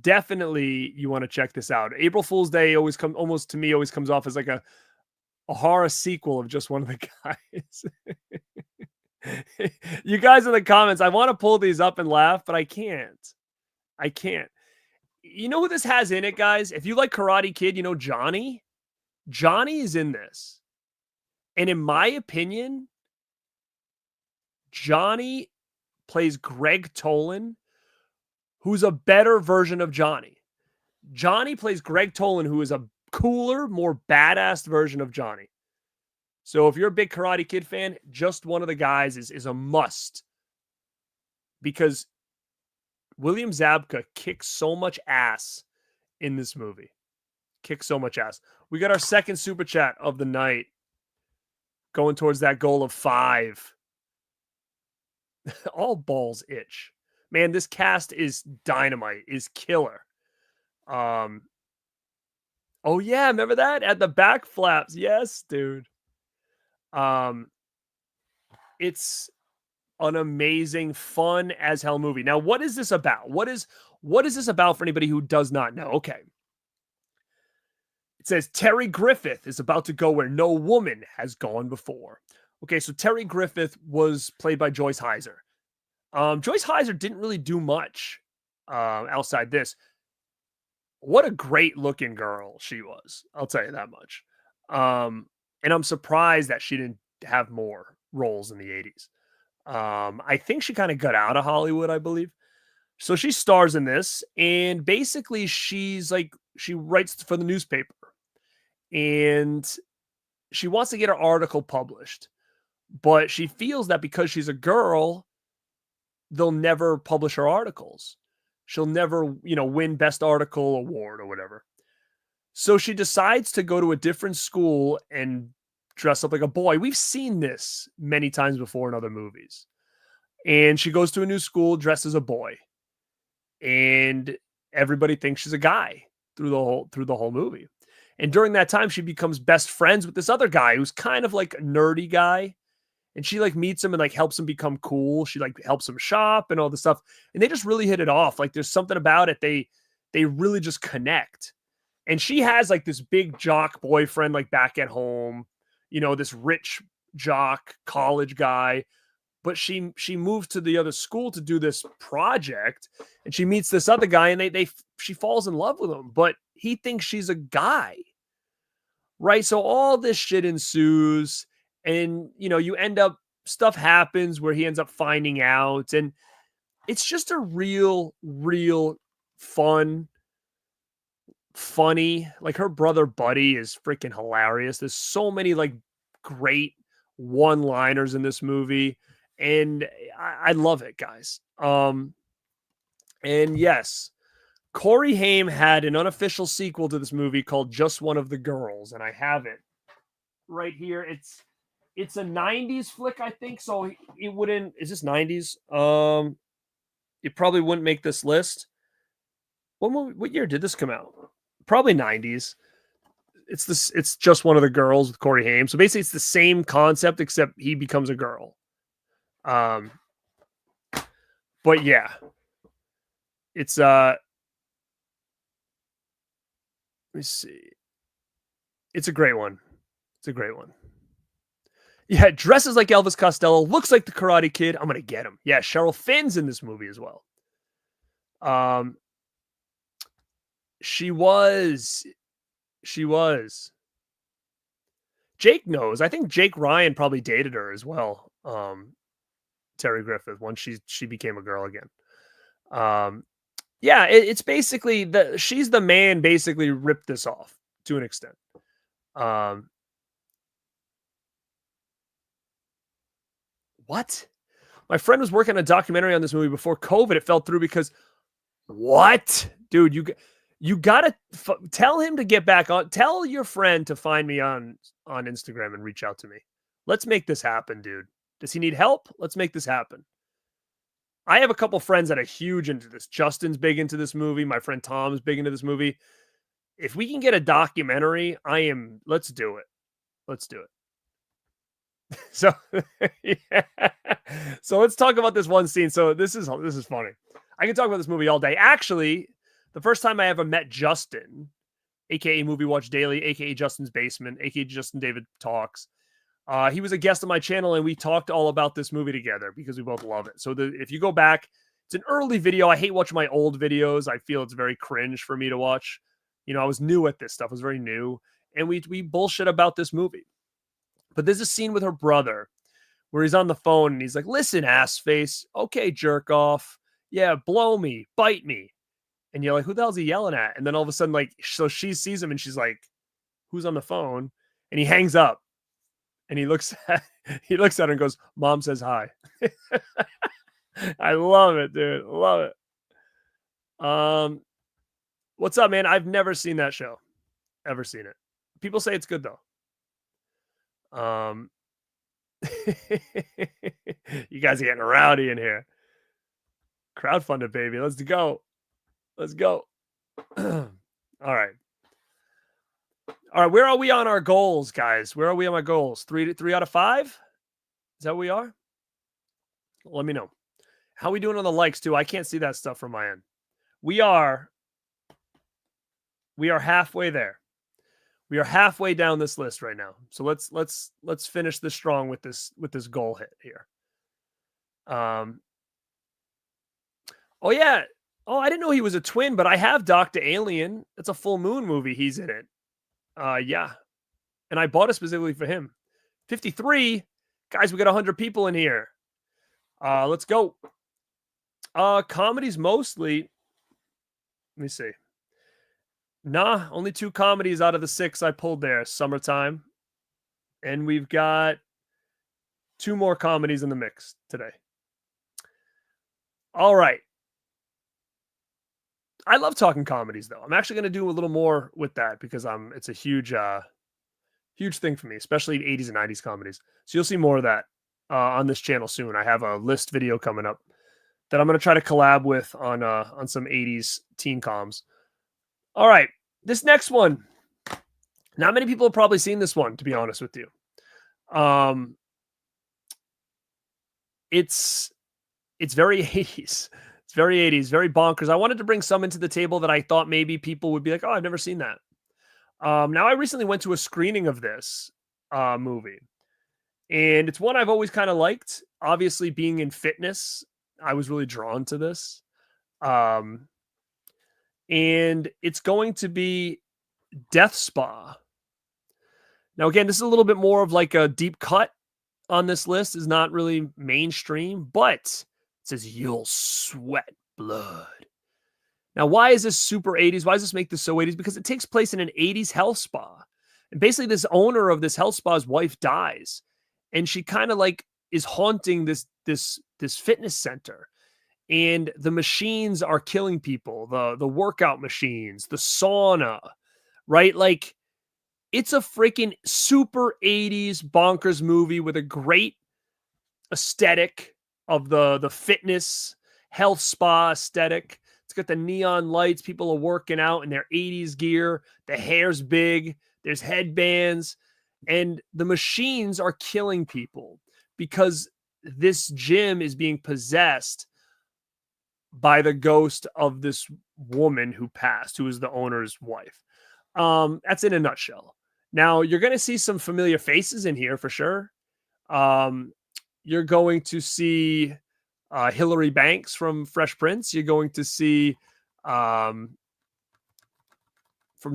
definitely you want to check this out. April Fool's Day always comes off as like a horror sequel of just one of the guys. You guys in the comments, I want to pull these up and laugh, but I can't. I can't. You know who this has in it, guys? If you like Karate Kid, you know Johnny? Johnny is in this. And in my opinion, Johnny plays Greg Tolan, who's a better version of Johnny. Johnny plays Greg Tolan, who is a cooler, more badass version of Johnny. So if you're a big Karate Kid fan, just one of the guys is a must. Because William Zabka kicks so much ass in this movie. Kicks so much ass. We got our second super chat of the night. Going towards that goal of 5. All balls itch. Man, this cast is dynamite, is killer. Oh yeah, remember that? At the back flaps. Yes, dude. It's an amazing, fun as hell movie. Now, what is this about? What is this about for anybody who does not know? Okay. It says Terry Griffith is about to go where no woman has gone before. Okay, so Terry Griffith was played by Joyce Heiser. Joyce Heiser didn't really do much outside this. What a great looking girl she was. I'll tell you that much. And I'm surprised that she didn't have more roles in the 80s. I think she kind of got out of Hollywood, I believe. So she stars in this, and basically she writes for the newspaper, and she wants to get her article published, but she feels that because she's a girl, they'll never publish her articles. She'll never, win best article award or whatever. So she decides to go to a different school and dress up like a boy. We've seen this many times before in other movies. And she goes to a new school dressed as a boy. And everybody thinks she's a guy through the whole movie. And during that time, she becomes best friends with this other guy who's kind of like a nerdy guy. And she meets him and helps him become cool. She helps him shop and all this stuff. And they just really hit it off. There's something about it. They really just connect. And she has this big jock boyfriend back at home, this rich jock college guy. But she moved to the other school to do this project, and she meets this other guy, and she falls in love with him, but he thinks she's a guy, right? So all this shit ensues, and you end up, stuff happens where he ends up finding out, and it's just a real funny. Her brother Buddy is freaking hilarious. There's so many great one-liners in this movie. And I love it, guys. And yes, Corey Haim had an unofficial sequel to this movie called Just One of the Girls, and I have it right here. It's a 90s flick, I think. So it wouldn't. Is this 90s? It probably wouldn't make this list. What year did this come out? Probably 90s. It's Just One of the Girls with Corey Haim. So basically, it's the same concept except he becomes a girl. But yeah, it's let me see. It's a great one. It's a great one. Yeah, dresses like Elvis Costello, looks like the Karate Kid. I'm gonna get him. Yeah, Cheryl Finn's in this movie as well. She was. Jake knows. I think Jake Ryan probably dated her as well. Terry Griffith once she became a girl again. Yeah, it's basically she's the man basically ripped this off to an extent. What? My friend was working on a documentary on this movie before COVID. It fell through because what? Dude, you gotta tell him to get back on. Tell your friend to find me on Instagram and reach out to me. Let's make this happen, dude. Does he need help? Let's make this happen. I have a couple friends that are huge into this. Justin's big into this movie. My friend Tom's big into this movie. If we can get a documentary, let's do it. Let's do it. So, yeah. So let's talk about this one scene. So this is funny. I can talk about this movie all day. Actually, the first time I ever met Justin, aka Movie Watch Daily, aka Justin's Basement, aka Justin David Talks. He was a guest on my channel, and we talked all about this movie together because we both love it. So if you go back, it's an early video. I hate watching my old videos. I feel it's very cringe for me to watch. You know, I was new at this stuff. I was very new. And we bullshit about this movie. But there's a scene with her brother where he's on the phone and he's like, listen, ass face. Okay, jerk off. Yeah, blow me, bite me. And you're like, who the hell's he yelling at? And then all of a sudden, like, so she sees him and she's like, who's on the phone? And he hangs up and he looks at her and goes, Mom says hi. I love it, dude. Love it. What's up, man? I've never seen that show. Ever seen it. People say it's good though. You guys are getting rowdy in here. Crowdfunded, baby. Let's go. Let's go. All right. All right. Where are we on our goals, guys? Where are we on my goals? 3 out of 5? Is that what we are? Let me know. How are we doing on the likes too? I can't see that stuff from my end. We are halfway there. We are halfway down this list right now. So let's finish this strong with this goal hit here. Oh yeah. Oh, I didn't know he was a twin, but I have Dr. Alien. It's a full moon movie. He's in it. Yeah. And I bought it specifically for him. 53. Guys, we got 100 people in here. Let's go. Comedies mostly. Let me see. Nah, only 2 comedies out of the 6 I pulled there. Summertime. And we've got 2 more comedies in the mix today. All right. I love talking comedies, though. I'm actually going to do a little more with that because it's a huge thing for me, especially 80s and 90s comedies. So you'll see more of that on this channel soon. I have a list video coming up that I'm going to try to collab with on some 80s teen coms. All right, this next one. Not many people have probably seen this one, to be honest with you. It's very 80s. It's very 80s, very bonkers. I wanted to bring some into the table that I thought maybe people would be like, oh, I've never seen that. Now, I recently went to a screening of this movie. And it's one I've always kind of liked. Obviously, being in fitness, I was really drawn to this. And it's going to be Death Spa. Now, again, this is a little bit more of like a deep cut on this list. It's not really mainstream, but says you'll sweat blood. Now, why is this super 80s? Why does this make this so 80s? Because it takes place in an 80s health spa. And basically this owner of this health spa's wife dies. And she kind of like is haunting this fitness center. And the machines are killing people. The workout machines, the sauna, right? Like it's a freaking super 80s bonkers movie with a great aesthetic of the fitness health spa aesthetic. It's got the neon lights. People are working out in their 80s gear. The hair's big. There's headbands. And the machines are killing people because this gym is being possessed by the ghost of this woman who passed, who is the owner's wife. That's in a nutshell. Now, you're going to see some familiar faces in here for sure. You're going to see Hillary Banks from Fresh Prince. You're going to see from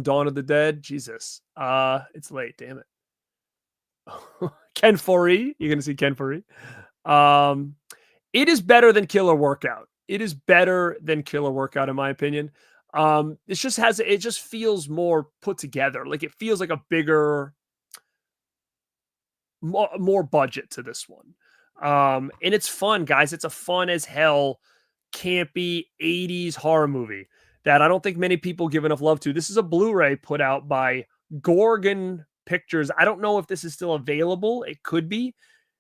Dawn of the Dead. Jesus. It's late. Damn it. Ken Foree. You're going to see Ken Foree. It is better than Killer Workout. It is better than Killer Workout, in my opinion. It just feels more put together. Like it feels like a bigger, more budget to this one. And it's fun, guys. It's a fun as hell, campy 80s horror movie that I don't think many people give enough love to. This is a Blu-ray put out by Gorgon Pictures. I don't know if this is still available. It could be.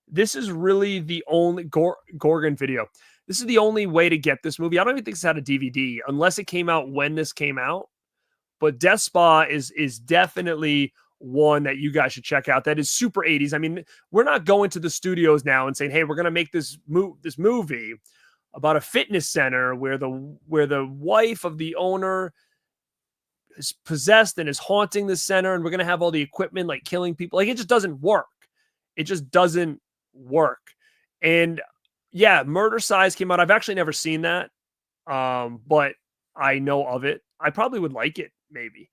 This is really the only Gorgon Video. This is the only way to get this movie. I don't even think it's had a DVD unless it came out when this came out. But Death Spa is definitely one that you guys should check out. That is super 80s. I mean, we're not going to the studios now and saying, hey, we're going to make this movie. about a fitness center where the wife of the owner is possessed and is haunting the center, and we're gonna have all the equipment like killing people. Like, it just doesn't work. It just doesn't work. And yeah, Murder Size came out. I've actually never seen that, but I know of it. I probably would like it, maybe.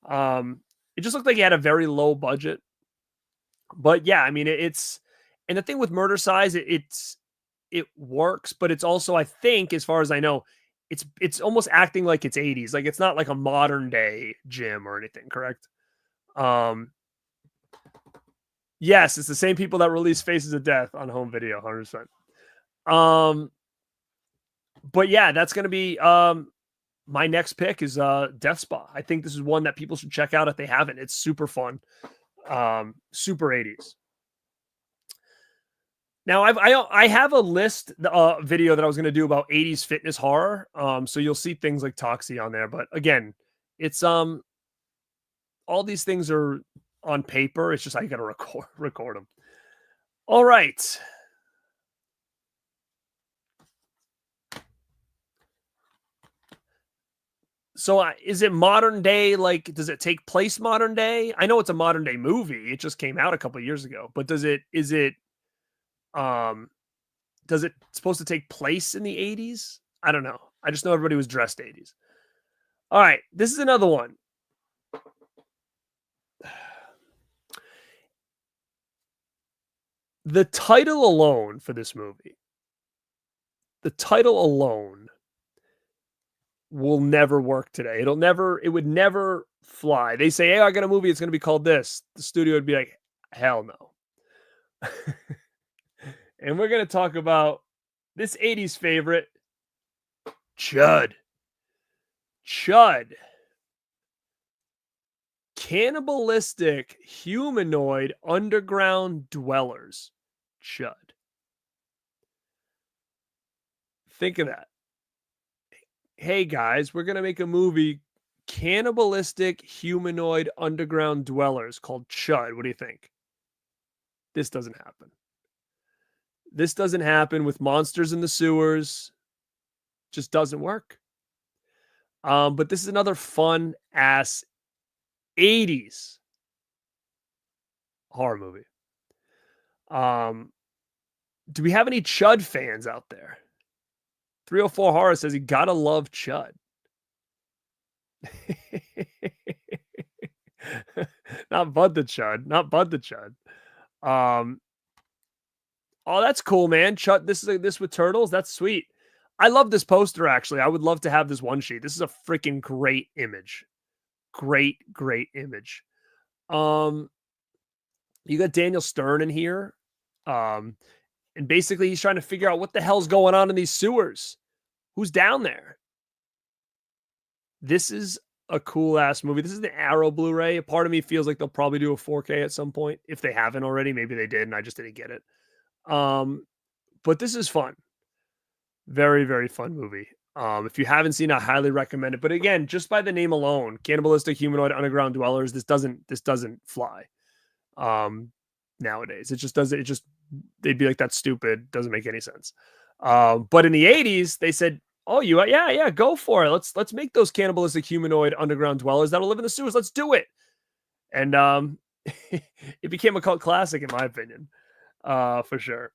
It just looked like he had a very low budget, but yeah, I mean, it's and the thing with Murder Size, it works, but it's also, I think, as far as I know, it's almost acting like it's 80s. Like, it's not like a modern day gym or anything, correct? Um, yes, it's the same people that release Faces of Death on home video, 100%. But yeah, that's gonna be my next pick is Death Spa. I think this is one that people should check out if they haven't. It's super fun. Super 80s. Now I have a list video that I was going to do about 80s fitness horror. So you'll see things like Toxie on there, but again, it's all these things are on paper. It's just I got to record them. All right. So is it modern day? Like, does it take place modern day? I know it's a modern day movie. It just came out a couple of years ago, but is it supposed to take place in the 80s? I don't know. I just know everybody was dressed 80s. All right, this is another one. The title alone for this movie, the title alone will never work today. It would never fly. They say, hey, I got a movie, it's going to be called this. The studio would be like, hell no. And we're going to talk about this 80s favorite, Chud. Chud. Cannibalistic humanoid underground dwellers. Chud. Think of that. Hey guys, we're going to make a movie, Cannibalistic Humanoid Underground Dwellers, called Chud. What do you think? This doesn't happen. This doesn't happen with monsters in the sewers. Just doesn't work. But this is another fun ass 80s horror movie. Do we have any Chud fans out there? 304 Horror says you gotta love Chud. Not Bud the Chud. Not Bud the Chud. Oh, that's cool, man. Chud, this with turtles. That's sweet. I love this poster, actually. I would love to have this one sheet. This is a freaking great image. Great image. You got Daniel Stern in here. And basically he's trying to figure out what the hell's going on in these sewers. Who's down there? This is a cool ass movie. This is the Arrow Blu-ray. A part of me feels like they'll probably do a 4K at some point. If they haven't already, maybe they did and I just didn't get it. But this is fun. Very fun movie. If you haven't seen it, I highly recommend it. But again, just by the name alone, Cannibalistic Humanoid Underground Dwellers, this doesn't fly. Nowadays. They'd be like, that's stupid, doesn't make any sense. But in the 80s, they said, oh, yeah, go for it. Let's make those cannibalistic humanoid underground dwellers that'll live in the sewers. Let's do it. And it became a cult classic, in my opinion. For sure.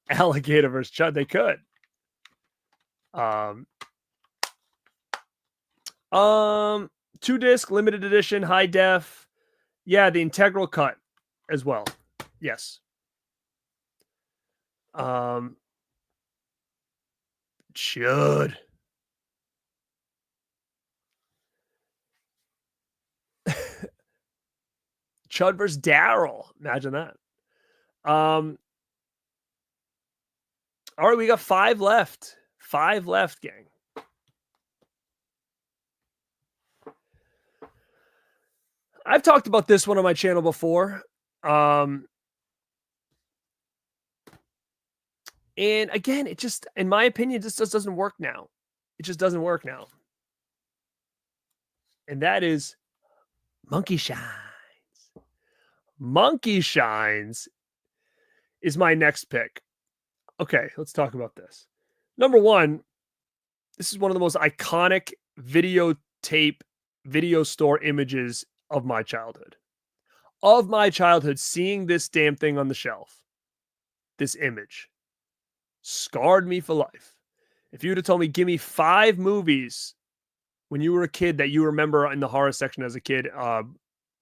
Alligator versus Chud, they could. 2-disc limited edition, high def. Yeah, the integral cut as well. Yes. Chud. Chud versus Daryl. Imagine that. All right, we got 5 left. 5 left, gang. I've talked about this one on my channel before. And again, it just, in my opinion, just doesn't work now. It just doesn't work now. And that is Monkey Shines. Monkey Shines is my next pick. Okay, let's talk about this. Number one, this is one of the most iconic videotape, video store images of my childhood. Of my childhood, seeing this damn thing on the shelf, this image scarred me for life. If you would have told me, give me 5 movies when you were a kid that you remember in the horror section as a kid,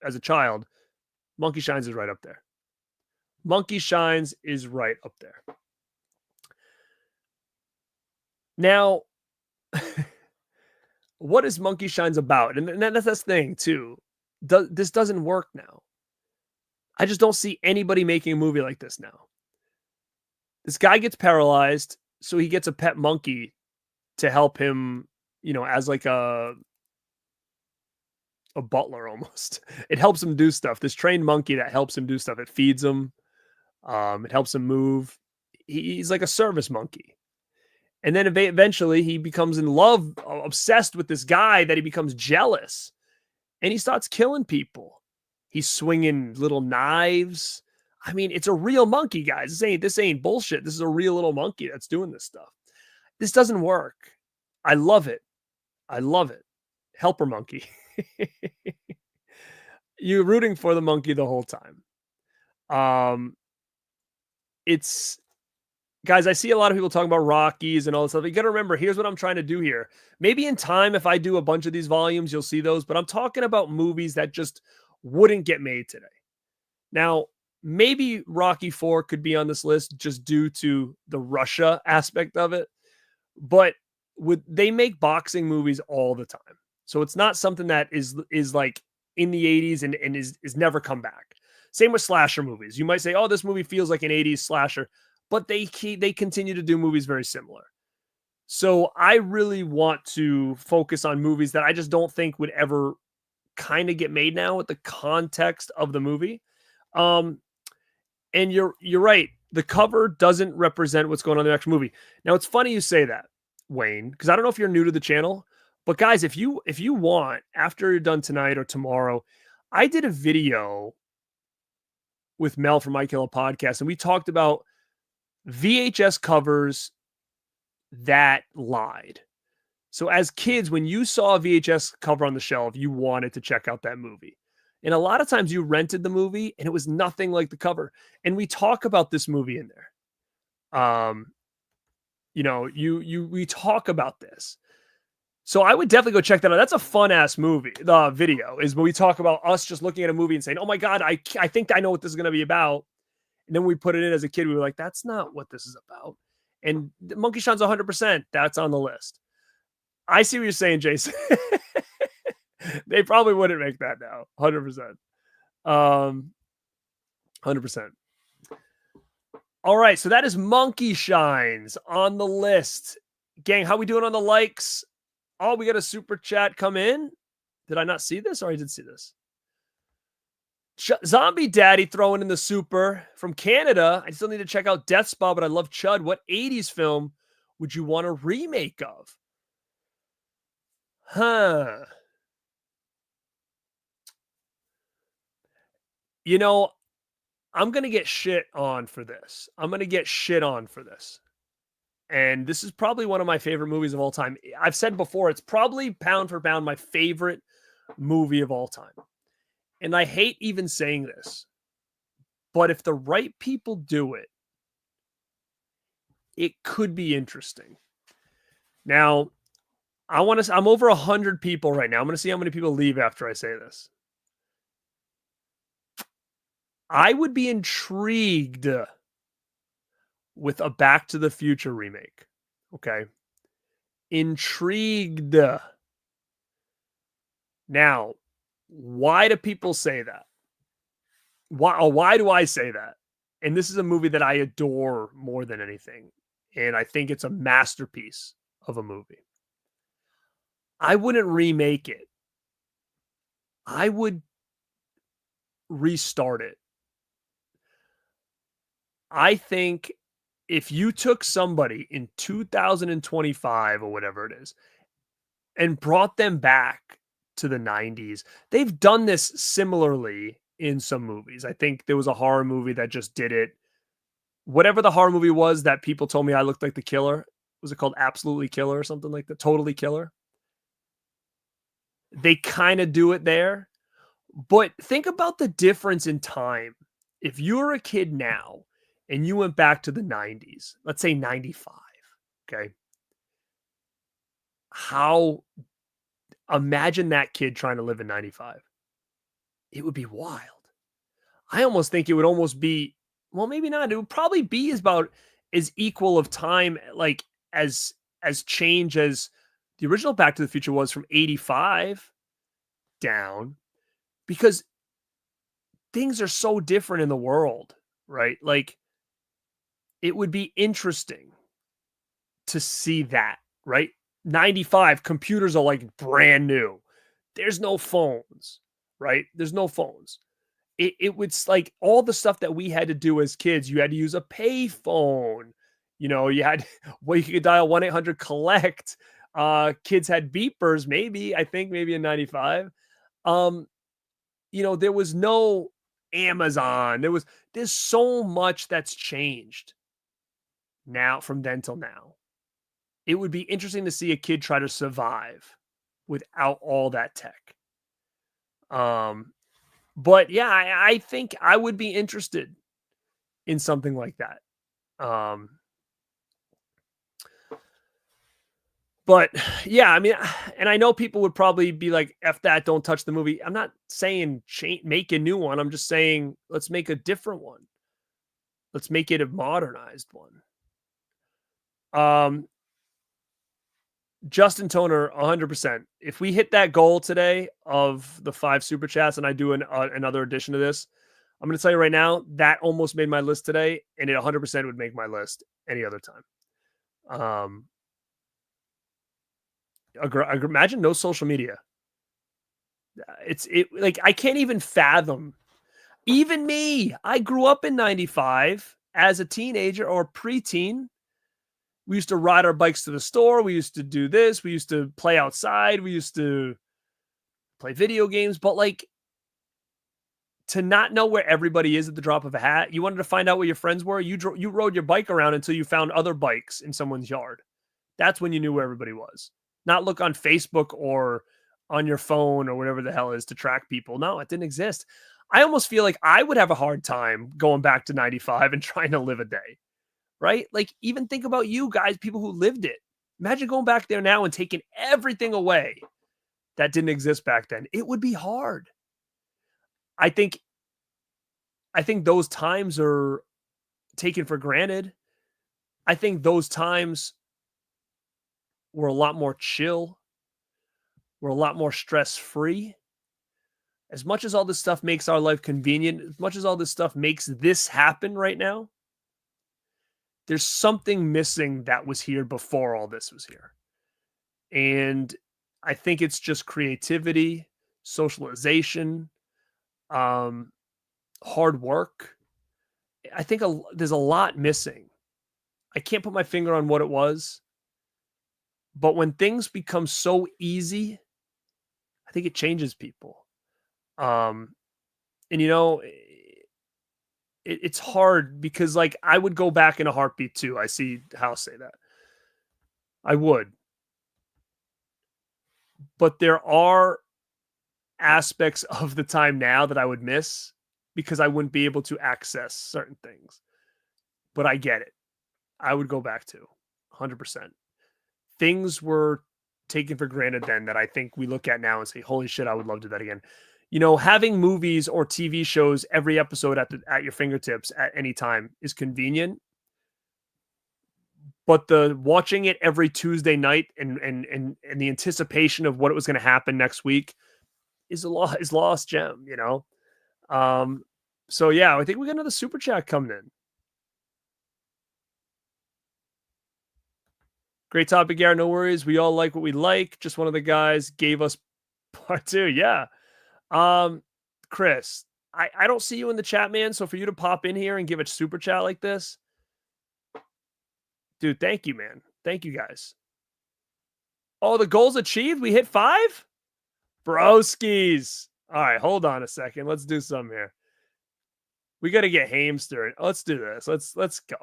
as a child, Monkey Shines is right up there. Monkey Shines is right up there. Now, what is Monkey Shines about? And that's the thing too. This doesn't work now. I just don't see anybody making a movie like this now. This guy gets paralyzed, so he gets a pet monkey to help him, as like a butler almost. It helps him do stuff. This trained monkey that helps him do stuff. It feeds him. It helps him move. He's like a service monkey. And then eventually he becomes in love, obsessed with this guy that he becomes jealous. And he starts killing people. He's swinging little knives. I mean, it's a real monkey, guys. This ain't bullshit. This is a real little monkey that's doing this stuff. This doesn't work. I love it. I love it. Helper monkey. You're rooting for the monkey the whole time. It's guys, I see a lot of people talking about Rockies and all this stuff. You got to remember, here's what I'm trying to do here. Maybe in time, if I do a bunch of these volumes, you'll see those, but I'm talking about movies that just wouldn't get made today. Now, maybe Rocky 4 could be on this list just due to the Russia aspect of it, but they make boxing movies all the time. So it's not something that is like in the 80s and is never come back. Same with slasher movies. You might say, oh, this movie feels like an 80s slasher, but they continue to do movies very similar. So I really want to focus on movies that I just don't think would ever kind of get made now with the context of the movie. And you're right. The cover doesn't represent what's going on in the actual movie. Now, it's funny you say that, Wayne, because I don't know if you're new to the channel, but guys, if you want, after you're done tonight or tomorrow, I did a video with Mel from My Killer Podcast, and we talked about VHS covers that lied. So as kids, when you saw a VHS cover on the shelf, you wanted to check out that movie. And a lot of times you rented the movie and it was nothing like the cover. And we talk about this movie in there. We talk about this. So I would definitely go check that out. That's a fun ass movie. The video is when we talk about us just looking at a movie and saying, oh my God, I think I know what this is going to be about. And then we put it in as a kid. We were like, that's not what this is about. And Monkey Shines 100%. That's on the list. I see what you're saying, Jason. They probably wouldn't make that now. 100%. 100%. All right. So that is Monkey Shines on the list. Gang, how we doing on the likes? Oh, we got a super chat come in. Did I not see this? Or I did see this. Zombie Daddy throwing in the super from Canada. I still need to check out Death Spa, but I love Chud. What 80s film would you want a remake of? Huh. I'm going to get shit on for this. And this is probably one of my favorite movies of all time. I've said before, it's probably pound for pound my favorite movie of all time. And I hate even saying this, but if the right people do it, it could be interesting. Now, I'm over 100 people right now. I'm going to see how many people leave after I say this. I would be intrigued with a Back to the Future remake. Okay. Intrigued. Now, why do people say that? Why do I say that? And this is a movie that I adore more than anything. And I think it's a masterpiece of a movie. I wouldn't remake it. I would restart it. I think if you took somebody in 2025 or whatever it is and brought them back to the 90s, they've done this similarly in some movies. I think there was a horror movie that just did it. Whatever the horror movie was that people told me I looked like the killer, Was it called Absolutely Killer or something like that? Totally Killer. They kind of do it there. But think about the difference in time. If you were a kid now and you went back to the 90s, let's say 95, okay? How imagine that kid trying to live in 95. It would be wild. I almost think it would almost be, well, maybe not. It would probably be about as equal of time, like as change as the original Back to the Future was from 85 down, because things are so different in the world, right? Like, it would be interesting to see that, right? 95, computers are like brand new. There's no phones, right? There's no phones. It was like all the stuff that we had to do as kids. You had to use a pay phone. You know, you had, well, you could dial 1-800-COLLECT. Kids had beepers, maybe, I think maybe in 95. You know, there was no Amazon. There's so much that's changed now from then till now. It would be interesting to see a kid try to survive without all that tech. But yeah, I think I would be interested in something like that. But yeah, I mean, and I know people would probably be like, F that, don't touch the movie. I'm not saying make a new one. I'm just saying, let's make a different one. Let's make it a modernized one. Justin Toner, 100%. If we hit that goal today of the 5 super chats and I do another edition of this, I'm going to tell you right now, that almost made my list today, and it 100% would make my list any other time. Imagine no social media. It's like, I can't even fathom. Even me, I grew up in 95 as a teenager or preteen. We used to ride our bikes to the store. We used to do this. We used to play outside. We used to play video games. But like, to not know where everybody is at the drop of a hat, you wanted to find out where your friends were. You rode your bike around until you found other bikes in someone's yard. That's when you knew where everybody was. Not look on Facebook or on your phone or whatever the hell is to track people. No, it didn't exist. I almost feel like I would have a hard time going back to 95 and trying to live a day. Right? Like, even think about you guys, people who lived it. Imagine going back there now and taking everything away that didn't exist back then. It would be hard. I think those times are taken for granted. I think those times were a lot more chill. We're a lot more stress-free. As much as all this stuff makes our life convenient, as much as all this stuff makes this happen right now, there's something missing that was here before all this was here. And I think it's just creativity, socialization, hard work. I think there's a lot missing. I can't put my finger on what it was. But when things become so easy, I think it changes people. And, you know, it's hard because, like, I would go back in a heartbeat too. I see House say that. I would. But there are aspects of the time now that I would miss because I wouldn't be able to access certain things. But I get it. I would go back to 100%. Things were taken for granted then that I think we look at now and say, holy shit, I would love to do that again. You know, having movies or TV shows every episode at your fingertips at any time is convenient. But the watching it every Tuesday night and the anticipation of what it was going to happen next week is lost gem, you know? So yeah, I think we got another super chat coming in. Great topic, Garrett. No worries. We all like what we like. Just one of the guys gave us part 2. Yeah. Chris, I don't see you in the chat, man. So for you to pop in here and give a super chat like this, dude, thank you, man. Thank you, guys. Oh, the goal's achieved. We hit 5? Broskies. All right, hold on a second. Let's do some here. We got to get hamster. Let's do this. Let's go.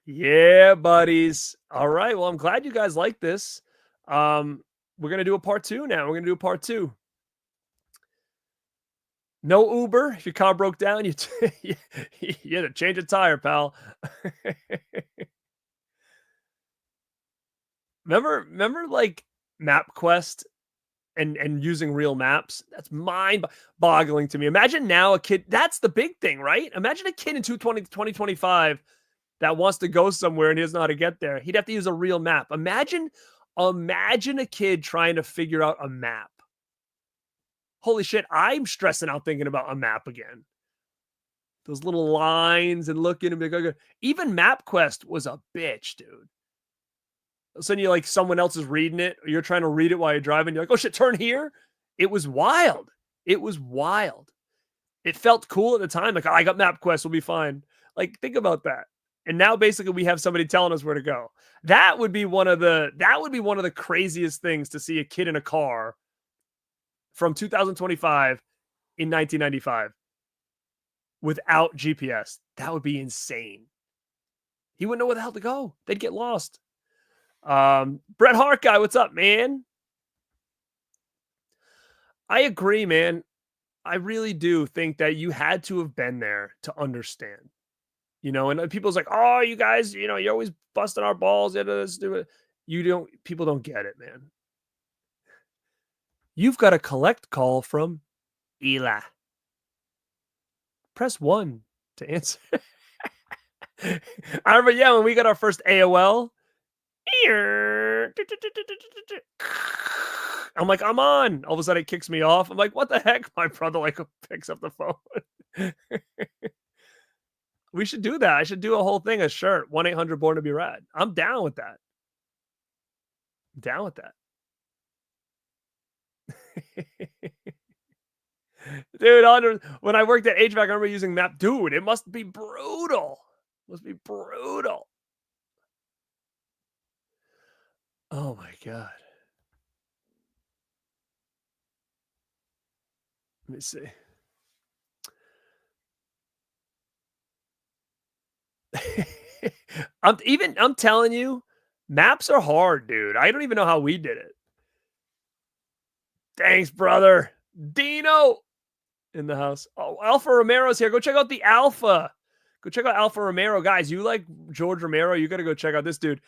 Yeah, buddies. All right. Well, I'm glad you guys like this. We're gonna do a part two now. We're gonna do a part two. No Uber. If your car broke down, you you had to change a tire, pal. Remember like MapQuest and using real maps? That's mind-boggling to me. Imagine now a kid. That's the big thing, right? Imagine a kid in 2025 that wants to go somewhere and he doesn't know how to get there. He'd have to use a real map. Imagine a kid trying to figure out a map. Holy shit, I'm stressing out thinking about a map again. Those little lines and looking and be like, okay. Even MapQuest was a bitch, dude. All of a sudden, you like someone else is reading it, or you're trying to read it while you're driving. You're like, oh shit, turn here. It was wild. It was wild. It felt cool at the time. Like, oh, I got MapQuest, we'll be fine. Like, think about that. And now basically we have somebody telling us where to go. That would be one of the craziest things to see a kid in a car from 2025 in 1995 without GPS. That would be insane. He wouldn't know where the hell to go. They'd get lost. Bret Hart guy, what's up, man? I agree, man. I really do think that you had to have been there to understand. And people's like, oh, you guys, you're always busting our balls. Let's do it. People don't get it, man. You've got a collect call from Eli. Press 1 to answer. I remember, yeah, when we got our first AOL. I'm like, I'm on. All of a sudden it kicks me off. I'm like, what the heck? My brother like picks up the phone. We should do that. I should do a whole thing, a shirt, 1-800 Born2beRad. I'm down with that. Down with that. Dude, when I worked at HVAC, I remember using Map. Dude, it must be brutal. Oh my God. Let me see. I'm telling you, maps are hard, dude. I don't even know how we did it. Thanks, brother. Dino in the house. Oh, Alpha Romero's here. Go check out the Alpha. Go check out Alpha Romero. Guys, you like George Romero, you got to go check out this dude.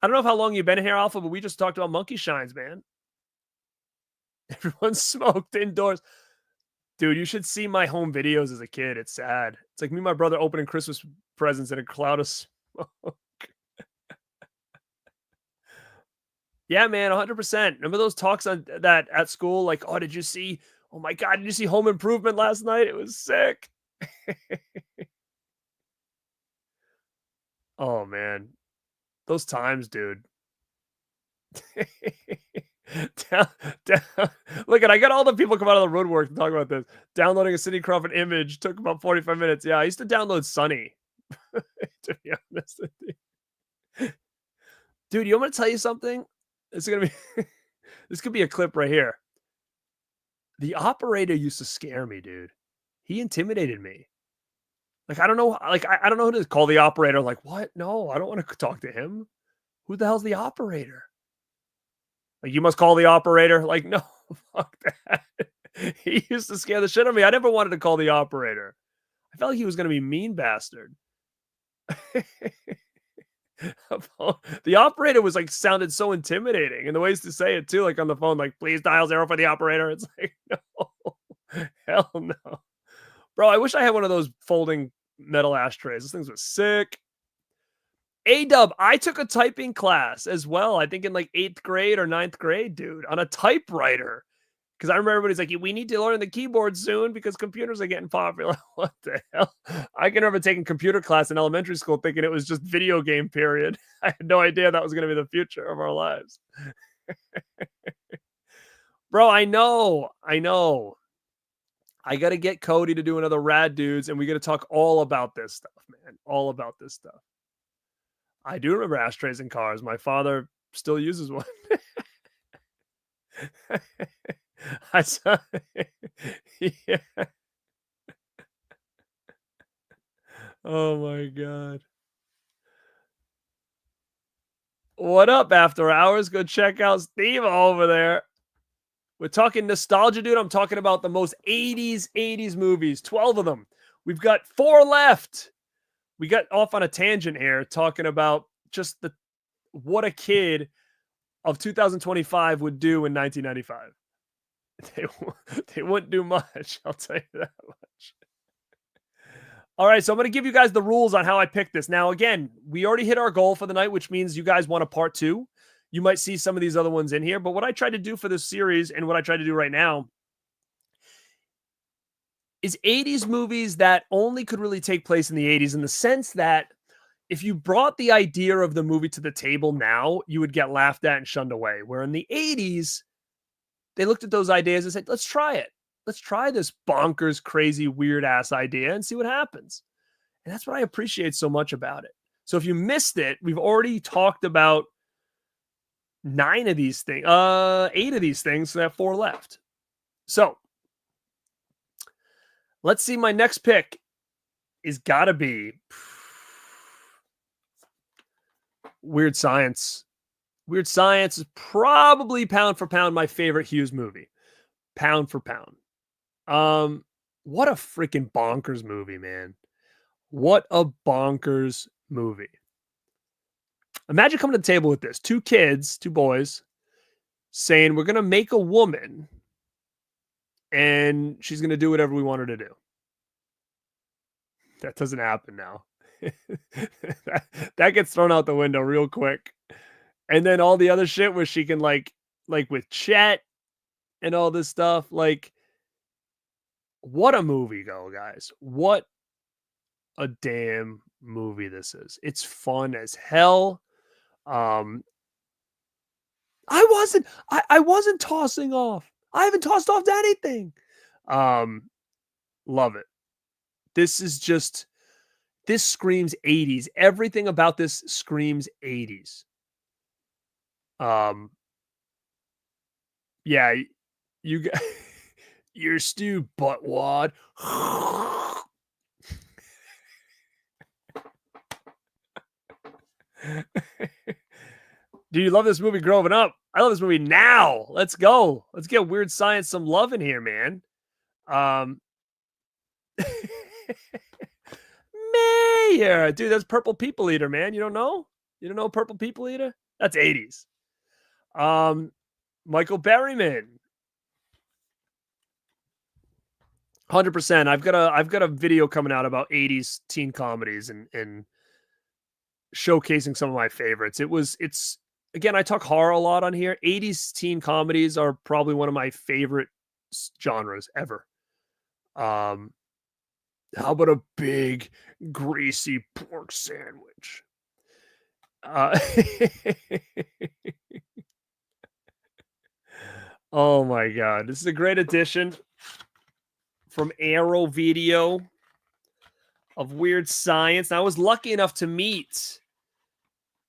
I don't know how long you've been here, Alpha, but we just talked about monkey shines, man. Everyone smoked indoors. Dude, you should see my home videos as a kid. It's sad. It's like me and my brother opening Christmas presents in a cloud of smoke. Yeah, man, 100%. Remember those talks on that at school? Like, oh, did you see? Oh my God, did you see Home Improvement last night? It was sick. Oh man, those times, dude. down, down. Look at, I got all the people come out of the woodwork to talk about this. Downloading a Cindy Crawford image took about 45 minutes. Yeah, I used to download Sunny. To be honest with you. Dude, you want me to tell you something? It's gonna be this could be a clip right here. The operator used to scare me, dude. He intimidated me. Like, I don't know, like I don't know who to call the operator. Like, what? No, I don't want to talk to him. Who the hell's the operator? Like, you must call the operator. Like, no, fuck that. He used to scare the shit out of me. I never wanted to call the operator. I felt like he was gonna be mean bastard. The operator was like sounded so intimidating, and the ways to say it too, like on the phone, like please dial 0 for the operator. It's like, no, hell no, bro. I wish I had one of those folding metal ashtrays. Those things were sick. A-Dub, I took a typing class as well. I think in like 8th grade or 9th grade, dude, on a typewriter. Because I remember everybody's like, we need to learn the keyboard soon because computers are getting popular. What the hell? I can remember taking computer class in elementary school thinking it was just video game period. I had no idea that was going to be the future of our lives. Bro, I know. I got to get Cody to do another Rad Dudes, and we got to talk all about this stuff, man. All about this stuff. I do remember ashtrays in cars. My father still uses one. I saw. Yeah. Oh my God. What up, After Hours? Go check out Steve over there. We're talking nostalgia, dude. I'm talking about the most 80s movies, 12 of them. We've got 4 left. We got off on a tangent here talking about just what a kid of 2025 would do in 1995. They wouldn't do much, I'll tell you that much. All right, so I'm going to give you guys the rules on how I picked this. Now, again, we already hit our goal for the night, which means you guys want a part 2. You might see some of these other ones in here, but what I tried to do for this series and what I try to do right now is 80s movies that only could really take place in the 80s, in the sense that if you brought the idea of the movie to the table now, you would get laughed at and shunned away. Where in the 80s, they looked at those ideas and said, let's try it. Let's try this bonkers, crazy, weird ass idea and see what happens. And that's what I appreciate so much about it. So if you missed it, we've already talked about 8 of these things. So I have 4 left. So let's see. My next pick is gotta be Weird Science. Weird Science is probably pound for pound my favorite Hughes movie. Pound for pound. What a freaking bonkers movie, man. What a bonkers movie. Imagine coming to the table with this. 2 kids, 2 boys, saying we're going to make a woman and she's going to do whatever we want her to do. That doesn't happen now. that gets thrown out the window real quick. And then all the other shit where she can like with Chet and all this stuff. Like, what a movie, guys. What a damn movie this is. It's fun as hell. I wasn't tossing off. I haven't tossed off to anything. Love it. This screams 80s. Everything about this screams 80s. Yeah, you're Stu Buttwad. Do you love this movie growing up? I love this movie now. Let's go. Let's get Weird Science some love in here, man. Mayor, dude, that's Purple People Eater, man. You don't know? You don't know Purple People Eater? That's 80s. Michael Berryman. 100%. I've got a video coming out about 80s teen comedies and showcasing some of my favorites. It's again, I talk horror a lot on here. 80s teen comedies are probably one of my favorite genres ever. How about a big greasy pork sandwich? Oh my god, this is a great addition from Arrow Video of Weird Science. Now, I was lucky enough to meet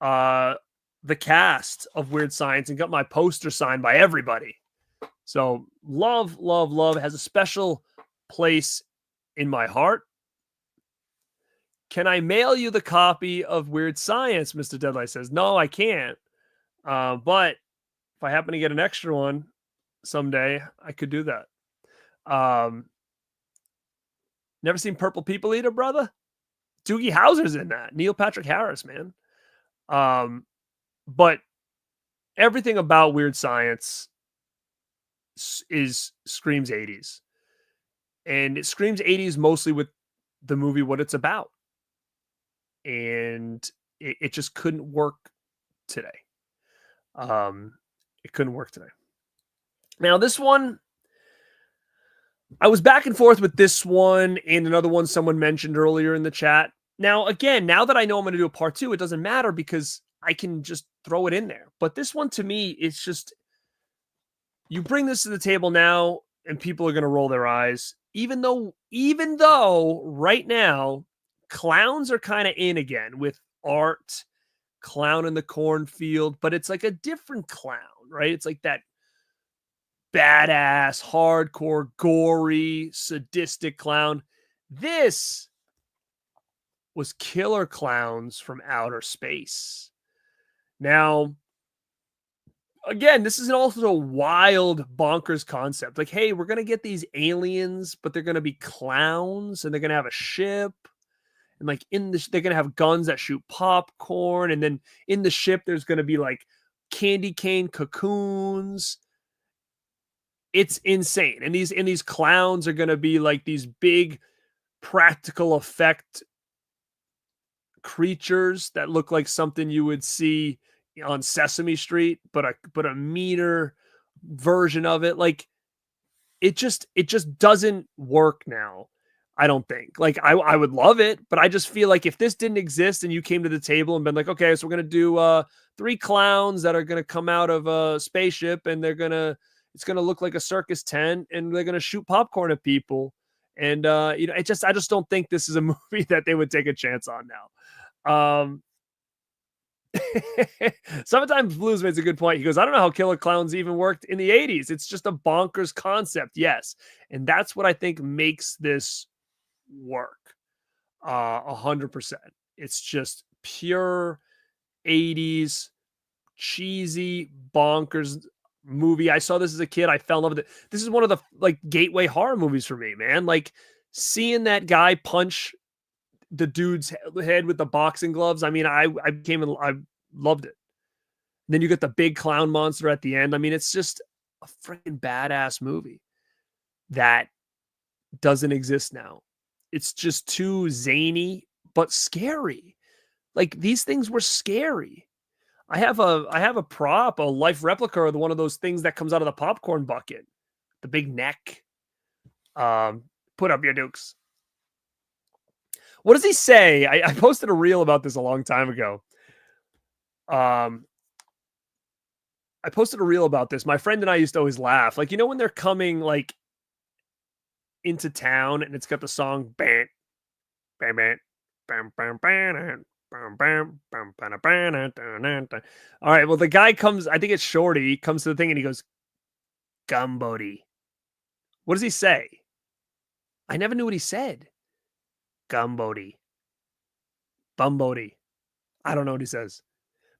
the cast of Weird Science and got my poster signed by everybody. So love it has a special place in my heart. Can I mail you the copy of Weird Science? Mr. Deadlight says, no, I can't. But if I happen to get an extra one someday, I could do that. Never seen Purple People Eater, brother? Doogie Howser's in that. Neil Patrick Harris, man. But everything about Weird Science screams 80s. And it screams 80s mostly with the movie, what it's about. And it just couldn't work today. It couldn't work today. Now, this one, I was back and forth with this one and another one someone mentioned earlier in the chat. Now, again, now that I know I'm going to do a part 2, it doesn't matter because I can just throw it in there. But this one, to me, it's just, you bring this to the table now and people are going to roll their eyes. Even though right now, clowns are kind of in again with Art, Clown in the Cornfield, but it's like a different clown, right? It's like that badass, hardcore, gory, sadistic clown. This was killer clowns from outer space. Now, again, this is also a wild, bonkers concept. Like, hey, we're gonna get these aliens, but they're gonna be clowns, and they're gonna have a ship, and like they're gonna have guns that shoot popcorn, and then in the ship there's gonna be like candy cane cocoons. It's insane, and these clowns are gonna be like these big practical effect creatures that look like something you would see on Sesame Street, but a meaner version of it. Like it just doesn't work now. I don't think. Like I would love it, but I just feel like if this didn't exist and you came to the table and been like, okay, so we're gonna do 3 clowns that are gonna come out of a spaceship and it's gonna look like a circus tent and they're gonna shoot popcorn at people. And I just don't think this is a movie that they would take a chance on now. Um, Sometimes Blues makes a good point. He goes, I don't know how Killer Clowns even worked in the 80s. It's just a bonkers concept. Yes. And that's what I think makes this work. 100%. It's just pure 80s cheesy bonkers movie. I saw this as a kid. I fell in love with it. This is one of the like gateway horror movies for me, man. Like seeing that guy punch the dude's head with the boxing gloves. I mean, I loved it. Then you get the big clown monster at the end. I mean, it's just a freaking badass movie that doesn't exist now. It's just too zany but scary. Like these things were scary. I have a prop, a life replica of one of those things that comes out of the popcorn bucket. The big neck. Put up your dukes. What does he say? I posted a reel about this a long time ago. I posted a reel about this. My friend and I used to always laugh. Like, when they're coming like into town and it's got the song bam, bam, bam, bam, bam, bam, bam, bam, bam, bam, bam. All right. Well, the guy comes, I think it's Shorty, comes to the thing and he goes, Gumbody. What does he say? I never knew what he said. Gumbody. Bumbody. I don't know what he says.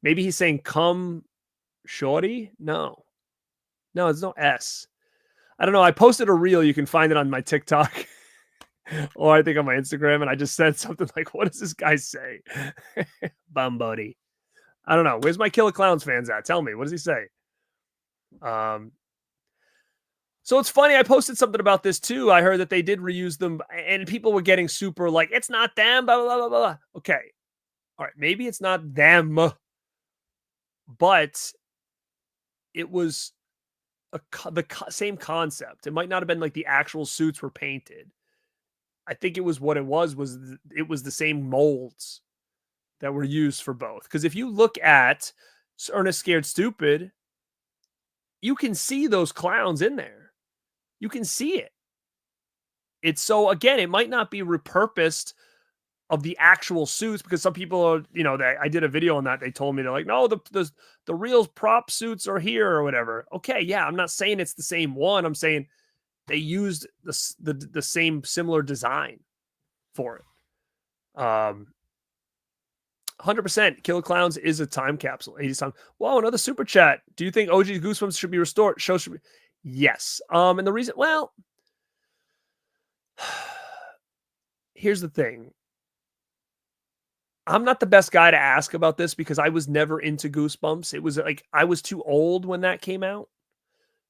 Maybe he's saying come Shorty? No, there's no S. I don't know. I posted a reel. You can find it on my TikTok or I think on my Instagram. And I just said something like, what does this guy say? Bumbody. I don't know. Where's my Killer Clowns fans at? Tell me. What does he say? So it's funny. I posted something about this too. I heard that they did reuse them and people were getting super like, it's not them, blah, blah, blah, blah. Okay. All right. Maybe it's not them, but it was the same concept. It might not have been like the actual suits were painted. I think it was what it was it was the same molds that were used for both. Because if you look at Ernest Scared Stupid, you can see those clowns in there. You can see it. It's so, again, it might not be repurposed of the actual suits because some people are, I did a video on that. They told me they're like, no, the real prop suits are here or whatever. Okay. Yeah. I'm not saying it's the same one. I'm saying they used the same similar design for it. 100% Killer Clowns is a time capsule. 80s time. Whoa, another super chat. Do you think OG Goosebumps should be restored? Show should be. Yes. And the reason, well, here's the thing. I'm not the best guy to ask about this because I was never into Goosebumps. It was like I was too old when that came out.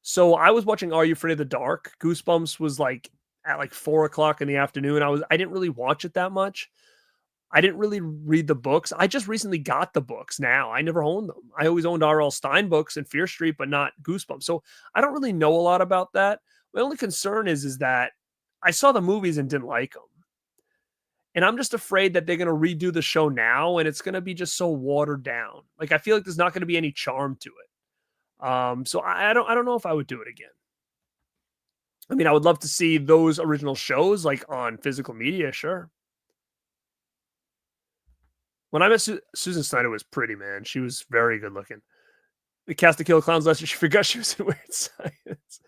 So I was watching Are You Afraid of the Dark? Goosebumps was like at like 4:00 in the afternoon. I didn't really watch it that much. I didn't really read the books. I just recently got the books now. I never owned them. I always owned R.L. Stine books and Fear Street, but not Goosebumps. So I don't really know a lot about that. My only concern is that I saw the movies and didn't like them. And I'm just afraid that they're going to redo the show now and it's going to be just so watered down. Like, I feel like there's not going to be any charm to it. So I don't know if I would do it again. I mean, I would love to see those original shows like on physical media. Sure. When I met Susan Snyder was pretty, man. She was very good looking. The cast of Killer Clowns last year, she forgot she was in Weird Science.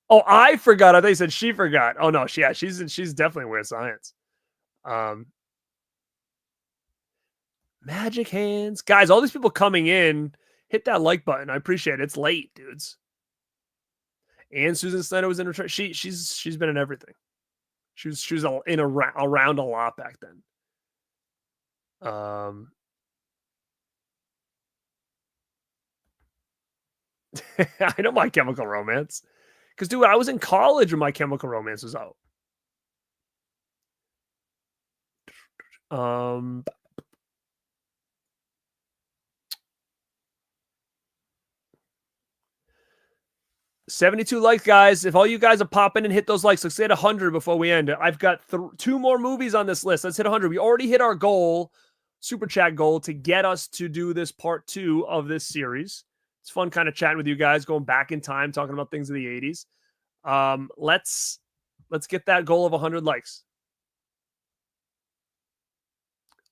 Oh, I forgot. I thought you said she forgot. Oh no, she's definitely in Weird Science. Magic hands. Guys, all these people coming in, hit that like button. I appreciate it. It's late, dudes. And Susan Snyder was in return. She's been in everything. She was around a lot back then. I know My Chemical Romance. Because, dude, I was in college when My Chemical Romance was out. 72 likes, guys. If all you guys are popping and hit those likes, let's hit 100 before we end. I've got 2 more movies on this list. Let's hit 100. We already hit our goal, super chat goal, to get us to do this part 2 of this series. It's fun kind of chatting with you guys, going back in time, talking about things of the 80s. Let's get that goal of 100 likes.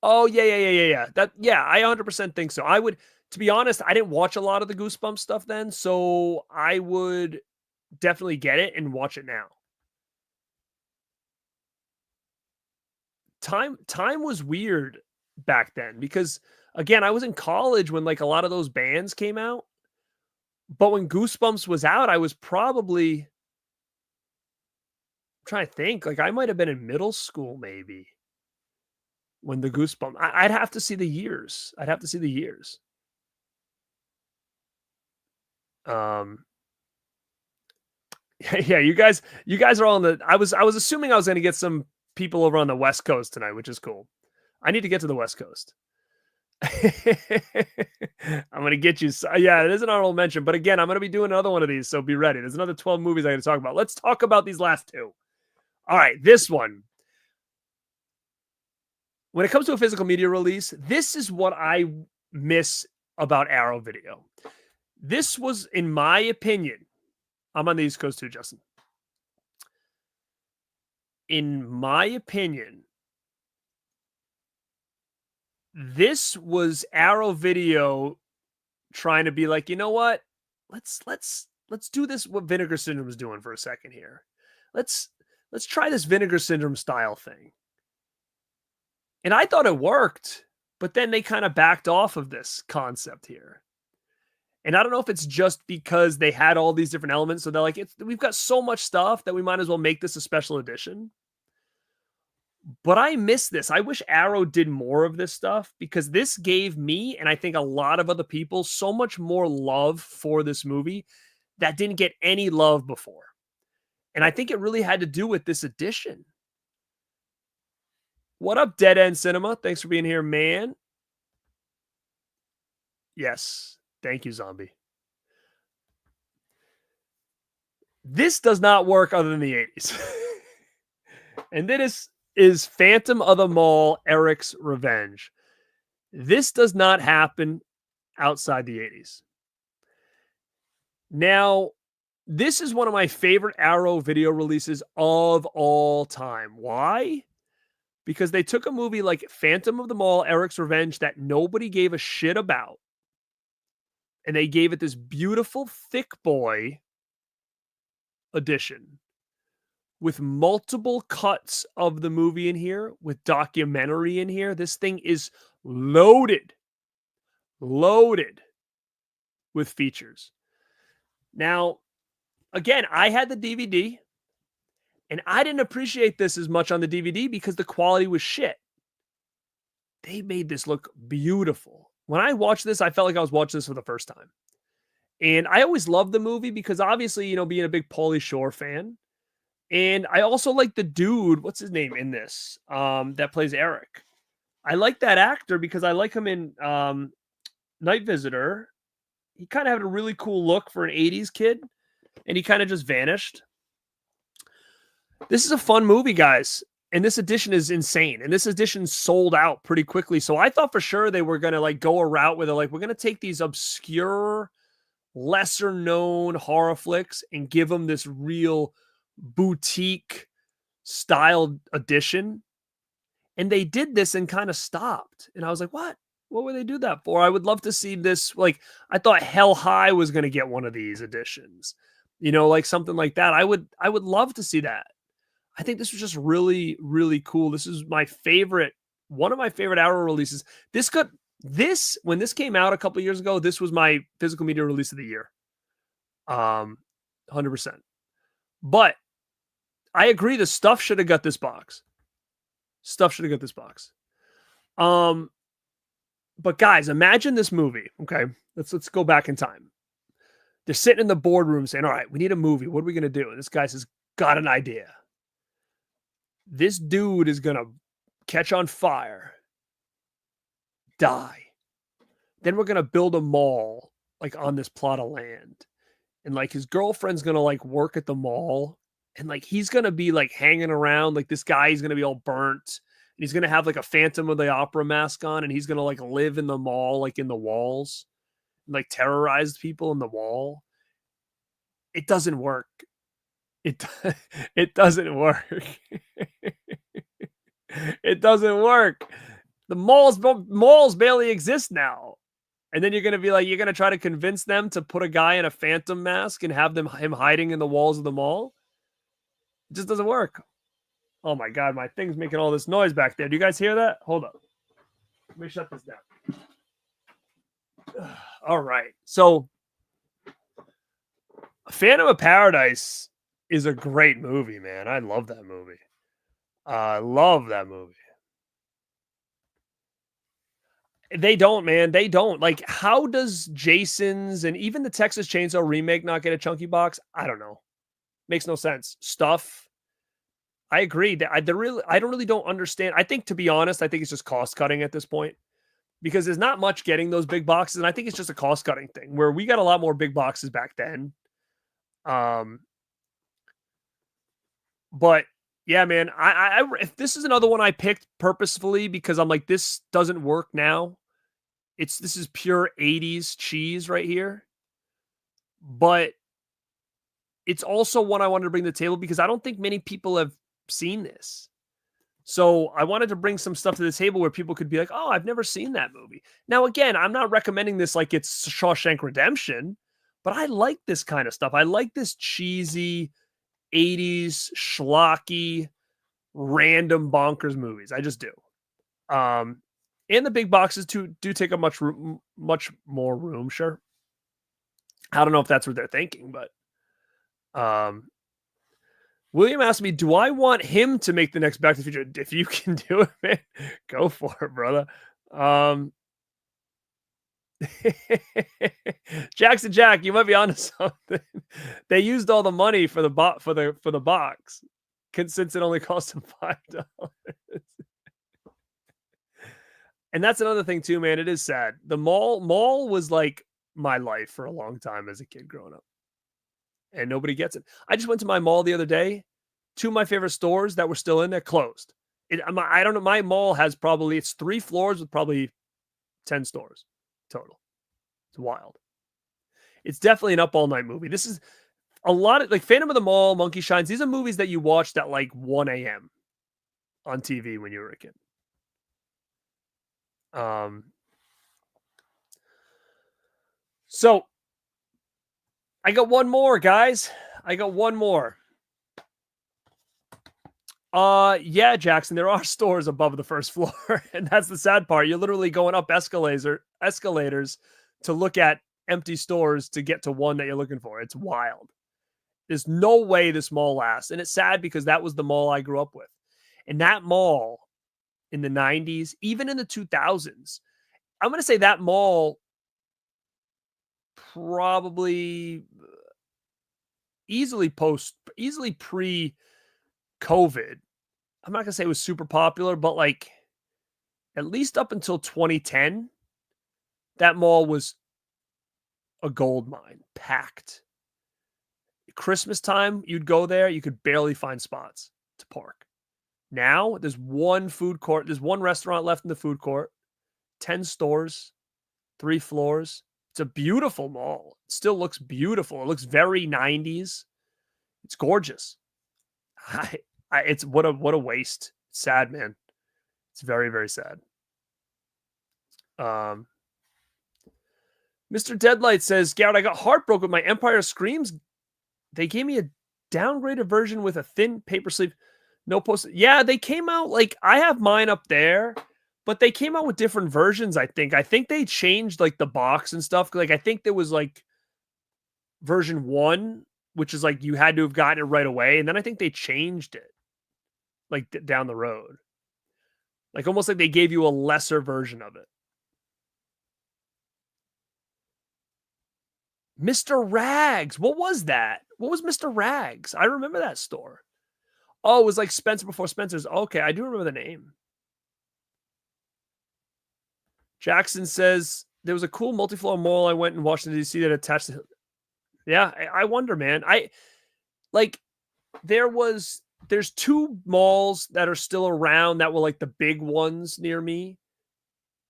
Oh, yeah. I 100% think so. I would, to be honest, I didn't watch a lot of the Goosebumps stuff then, so I would definitely get it and watch it now. Time was weird back then because, again, I was in college when like a lot of those bands came out. But when Goosebumps was out, I was probably, I'm trying to think, like I might have been in middle school maybe when the Goosebumps. I'd have to see the years. Yeah, you guys are all in the. I was assuming I was going to get some people over on the West Coast tonight, which is cool. I need to get to the West Coast. I'm going to get you. Yeah, it is an honorable mention. But again, I'm going to be doing another one of these. So be ready. There's another 12 movies I got to talk about. Let's talk about these last 2. All right. This one. When it comes to a physical media release, this is what I miss about Arrow Video. This was, in my opinion, I'm on the East Coast too, Justin. In my opinion, this was Arrow Video trying to be like, you know what? Let's do this what Vinegar Syndrome is doing for a second here. Let's try this Vinegar Syndrome style thing. And I thought it worked, but then they kind of backed off of this concept here. And I don't know if it's just because they had all these different elements. So they're like, we've got so much stuff that we might as well make this a special edition. But I miss this. I wish Arrow did more of this stuff because this gave me, and I think a lot of other people, so much more love for this movie that didn't get any love before. And I think it really had to do with this edition. What up, Dead End Cinema? Thanks for being here, man. Yes. Thank you, Zombie. This does not work other than the 80s. And this is Phantom of the Mall, Eric's Revenge. This does not happen outside the 80s. Now, this is one of my favorite Arrow video releases of all time. Why? Because they took a movie like Phantom of the Mall, Eric's Revenge that nobody gave a shit about. And they gave it this beautiful thick boy edition with multiple cuts of the movie in here, with documentary in here. This thing is loaded with features. Now, again, I had the DVD and I didn't appreciate this as much on the DVD because the quality was shit. They made this look beautiful. When I watched this, I felt like I was watching this for the first time. And I always loved the movie because obviously, you know, being a big Pauly Shore fan. And I also like the dude, what's his name in this, that plays Eric. I like that actor because I like him in Night Visitor. He kind of had a really cool look for an 80s kid. And he kind of just vanished. This is a fun movie, guys. And this edition is insane. And this edition sold out pretty quickly. So I thought for sure they were going to like go a route where they're like, we're going to take these obscure, lesser known horror flicks and give them this real boutique style edition. And they did this and kind of stopped. And I was like, what would they do that for? I would love to see this. Like, I thought Hell High was going to get one of these editions, you know, like something like that. I would love to see that. I think this was just really, really cool. This is my favorite, one of my favorite Arrow releases. This could When this came out a couple of years ago, this was my physical media release of the year. 100%. But I agree, the stuff should have got this box. But guys, imagine this movie. Okay, let's go back in time. They're sitting in the boardroom saying, all right, we need a movie. What are we going to do? And this guy says, got an idea. This dude is going to catch on fire, die. Then we're going to build a mall like on this plot of land. And like his girlfriend's going to like work at the mall. And like he's going to be like hanging around. Like this guy, he's going to be all burnt. And he's going to have like a Phantom of the Opera mask on. And he's going to like live in the mall, like in the walls. Like terrorized people in the wall. It doesn't work. It doesn't work. It doesn't work. The malls barely exist now. And then you're going to be like, you're going to try to convince them to put a guy in a Phantom mask and have him hiding in the walls of the mall. It just doesn't work. Oh my God, my thing's making all this noise back there. Do you guys hear that? Hold up. Let me shut this down. All right. So Phantom of Paradise is a great movie, man. I love that movie. They don't, man. They don't. Like, how does Jason's and even the Texas Chainsaw remake not get a chunky box? I don't know. Makes no sense. Stuff. I agree. I don't really understand. I think, to be honest, I think it's just cost cutting at this point. Because there's not much getting those big boxes, and I think it's just a cost-cutting thing, where we got a lot more big boxes back then. But yeah, man, if this is another one I picked purposefully because I'm like, this doesn't work now. This is pure 80s cheese right here. But it's also one I wanted to bring to the table because I don't think many people have seen this. So I wanted to bring some stuff to the table where people could be like, oh, I've never seen that movie. Now, again, I'm not recommending this like it's Shawshank Redemption, but I like this kind of stuff. I like this cheesy 80s schlocky random bonkers movies. I just do. And the big boxes do take up much more room. Sure. I don't know if that's what they're thinking, but William asked me, do I want him to make the next Back to the Future? If you can do it, man, go for it, brother. Jackson Jack, you might be onto something. They used all the money for the box since it only cost them $5. And that's another thing too, man. It is sad. The mall was like my life for a long time as a kid growing up. And nobody gets it. I just went to my mall the other day. Two of my favorite stores that were still in there closed. I don't know. My mall has it's 3 floors with probably 10 stores total. It's wild. It's definitely an up all night movie. This is a lot of like Phantom of the Mall, Monkey Shines. These are movies that you watched at like 1 a.m. on TV when you were a kid. So I got one more, guys. I got one more. Yeah, Jackson, there are stores above the first floor, and that's the sad part. You're literally going up escalators to look at empty stores to get to one that you're looking for. It's wild. There's no way this mall lasts, and it's sad because that was the mall I grew up with. And that mall in the 90s, even in the 2000s, I'm going to say that mall probably easily pre-COVID. I'm not going to say it was super popular, but like at least up until 2010, that mall was a gold mine, packed. Christmas time, you'd go there, you could barely find spots to park. Now, there's one food court, there's one restaurant left in the food court, 10 stores, 3 floors. It's a beautiful mall. It still looks beautiful. It looks very 90s. It's gorgeous. It's what a waste. It's sad, man. It's very, very sad. Mr. Deadlight says, Garrett, I got heartbroken with my Empire Screams. They gave me a downgraded version with a thin paper sleeve. No post. Yeah, they came out like I have mine up there, But they came out with different versions, I think. I think they changed, like, the box and stuff. Like, I think there was, like, version 1, which is, like, you had to have gotten it right away, and then I think they changed it, like, d down the road. Like, almost like they gave you a lesser version of it. Mr. Rags, what was that? What was Mr. Rags? I remember that store. Oh, it was like Spencer before Spencer's. Okay, I do remember the name. Jackson says, "There was a cool multi-floor mall I went in Washington, D.C. that attached to." Yeah, I wonder, man. Like, there's 2 malls that are still around that were, like, the big ones near me.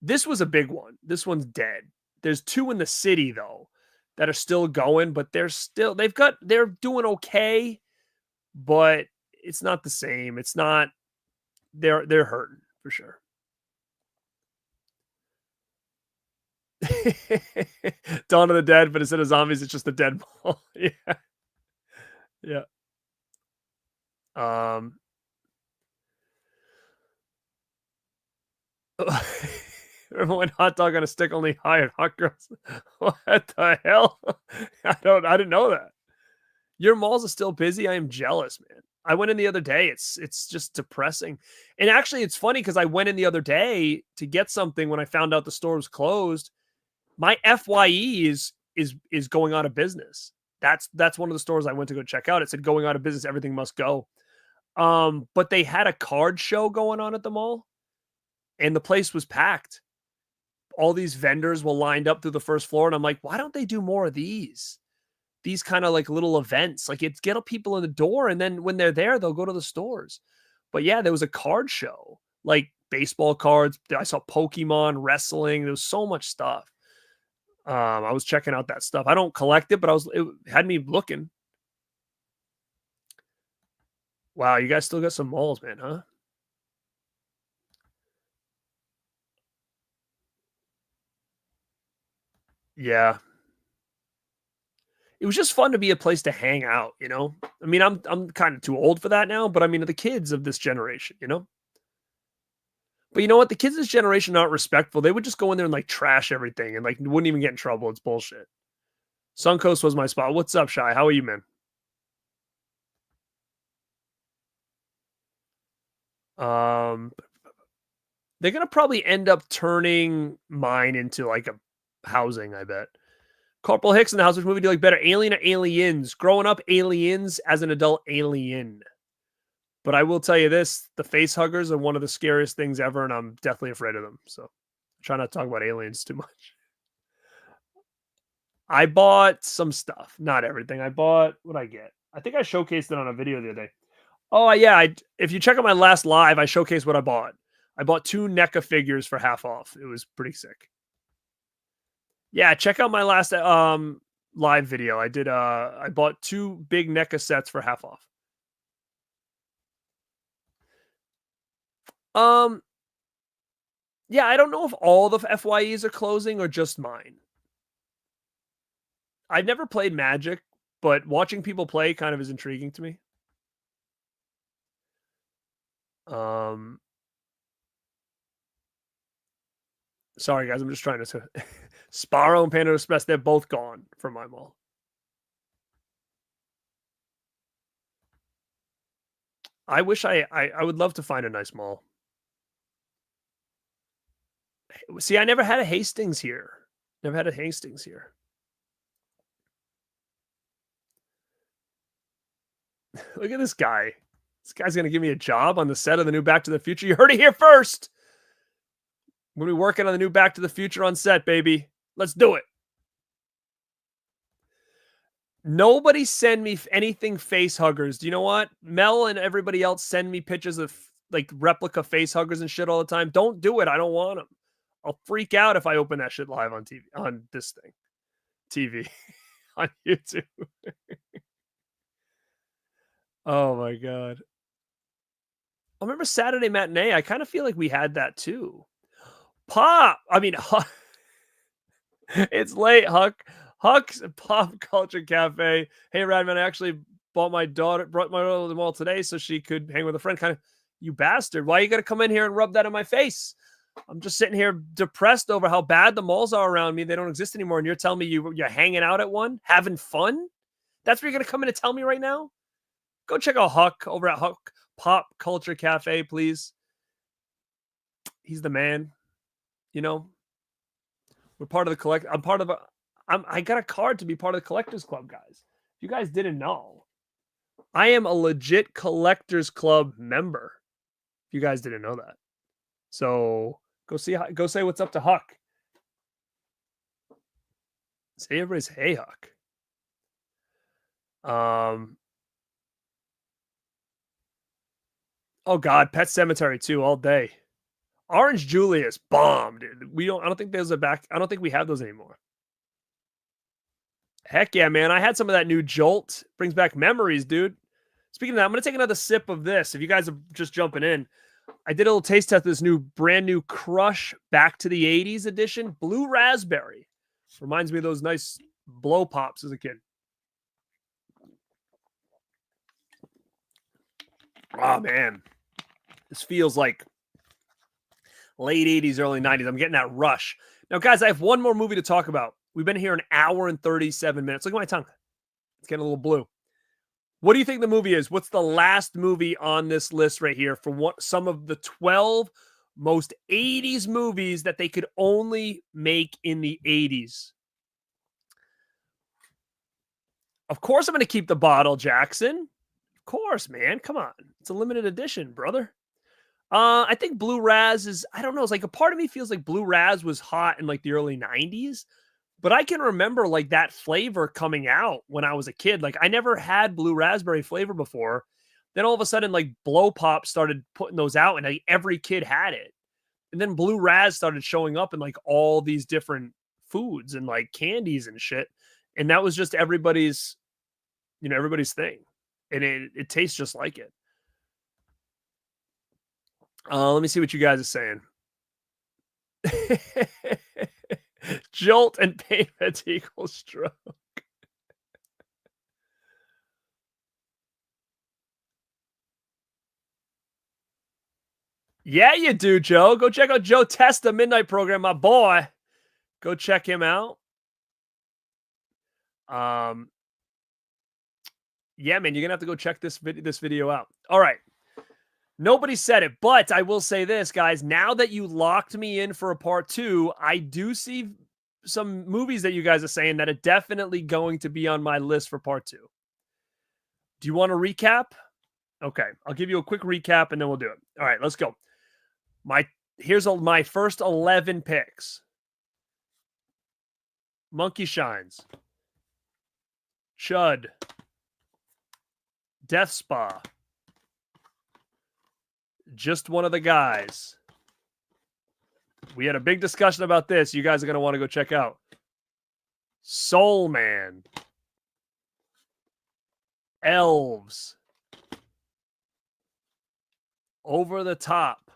This was a big one. This one's dead. There's 2 in the city, though, that are still going, but they're doing okay, but it's not the same. It's not they're hurting for sure. Dawn of the Dead, but instead of zombies, it's just a dead ball. Yeah. Yeah. Um Remember when hot dog on a stick only hired hot girls? What the hell? I didn't know that. Your malls are still busy. I am jealous, man. I went in the other day. It's just depressing. And actually it's funny because I went in the other day to get something when I found out the store was closed. My FYE is going out of business. That's one of the stores I went to go check out. It said going out of business, everything must go. But they had a card show going on at the mall and the place was packed. All these vendors were lined up through the first floor and I'm like, why don't they do more of these? These kind of like little events. Like it's get people in the door and then when they're there, they'll go to the stores. But yeah, there was a card show, like baseball cards. I saw Pokemon, wrestling. There was so much stuff. I was checking out that stuff. I don't collect it, but it had me looking. Wow, you guys still got some malls, man, huh? Yeah. It was just fun to be a place to hang out, you know? I mean, I'm kind of too old for that now, but I mean, the kids of this generation, you know? But you know what? The kids of this generation aren't respectful. They would just go in there and like trash everything and like wouldn't even get in trouble. It's bullshit. Suncoast was my spot. What's up, Shy? How are you, man? Um, they're gonna probably end up turning mine into like a housing, I bet. Corporal Hicks in the house. Which movie do you like better, Alien or Aliens? Growing up, Aliens. As an adult, Alien. But I will tell you this: the face huggers are one of the scariest things ever, and I'm deathly afraid of them. So, try not to talk about aliens too much. I bought some stuff, not everything. I bought what I get. I think I showcased it on a video the other day. Oh yeah, if you check out my last live, I showcased what I bought. I bought 2 NECA figures for half off. It was pretty sick. Yeah, check out my last live video. I bought 2 big NECA sets for half off. Um yeah, I don't know if all the FYEs are closing or just mine. I've never played Magic, but watching people play kind of is intriguing to me. Um Sorry guys, I'm just trying to Sparrow and Panda Express, they're both gone from my mall. I wish I would love to find a nice mall. See, I never had a Hastings here. Never had a Hastings here. Look at this guy. This guy's gonna give me a job on the set of the new Back to the Future. You heard it here first. We'll be working on the new Back to the Future on set, baby. Let's do it. Nobody send me anything face huggers. Do you know what? Mel and everybody else send me pictures of like replica face huggers and shit all the time. Don't do it. I don't want them. I'll freak out if I open that shit live on TV, on this thing. TV, on YouTube. Oh my God. I remember Saturday Matinee. I kind of feel like we had that too. I mean, it's late, Huck's Pop Culture Cafe. Hey, Radman, I actually brought my daughter to the mall today so she could hang with a friend. Kind of, you bastard. Why you got to come in here and rub that in my face? I'm just sitting here depressed over how bad the malls are around me. They don't exist anymore. And you're telling me you're hanging out at one, having fun? That's what you're going to come in and tell me right now? Go check out Huck over at Huck Pop Culture Cafe, please. He's the man. You know, we're part of the collect. I'm part of a. I got a card to be part of the Collectors Club, guys. If you guys didn't know, I am a legit Collectors Club member. If you guys didn't know that, so go say what's up to Huck. Say everybody's hey Huck. Oh God, Pet Cemetery 2 all day. Orange Julius bombed. I don't think there's I don't think we have those anymore. Heck yeah, man. I had some of that new Jolt. Brings back memories, dude. Speaking of that, I'm going to take another sip of this. If you guys are just jumping in, I did a little taste test of this brand new Crush Back to the 80s edition. Blue Raspberry. Reminds me of those nice blow pops as a kid. Oh, man. This feels like late 80s, early 90s. I'm getting that rush. Now, guys, I have one more movie to talk about. We've been here an hour and 37 minutes. Look at my tongue. It's getting a little blue. What do you think the movie is? What's the last movie on this list right here for some of the 12 most 80s movies that they could only make in the 80s? Of course, I'm going to keep the bottle, Jackson. Of course, man. Come on. It's a limited edition, brother. I think Blue Raz is, I don't know. It's like a part of me feels like Blue Raz was hot in like the early 90s. But I can remember like that flavor coming out when I was a kid. Like I never had blue raspberry flavor before. Then all of a sudden, like Blow Pop started putting those out and like, every kid had it. And then Blue Raz started showing up in like all these different foods and like candies and shit. And that was just everybody's thing. And it tastes just like it. Let me see what you guys are saying. Jolt and payment equals stroke. Yeah, you do, Joe. Go check out Joe Testa Midnight Program, my boy. Go check him out. Yeah, man, you're gonna have to go check this video out. All right. Nobody said it, but I will say this, guys. Now that you locked me in for a part 2, I do see some movies that you guys are saying that are definitely going to be on my list for part 2. Do you want to recap? Okay, I'll give you a quick recap and then we'll do it. All right, let's go. Here's my first 11 picks. Monkey Shines. Chud. Death Spa. Just One of the Guys. We had a big discussion about this. You guys are going to want to go check out. Soulman. Elves. Over the Top.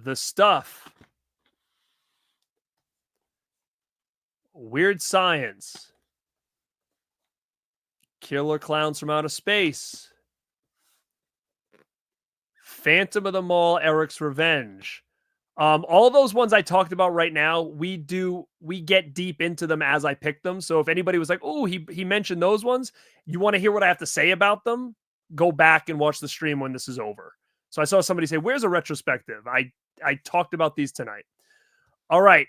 The Stuff. Weird Science. Killer Clowns from Outer Space. Phantom of the Mall, Eric's Revenge. All those ones I talked about right now, we get deep into them as I pick them. So if anybody was like, oh, he mentioned those ones, you want to hear what I have to say about them, go back and watch the stream when this is over. So I saw somebody say, where's a retrospective? I talked about these tonight. All right.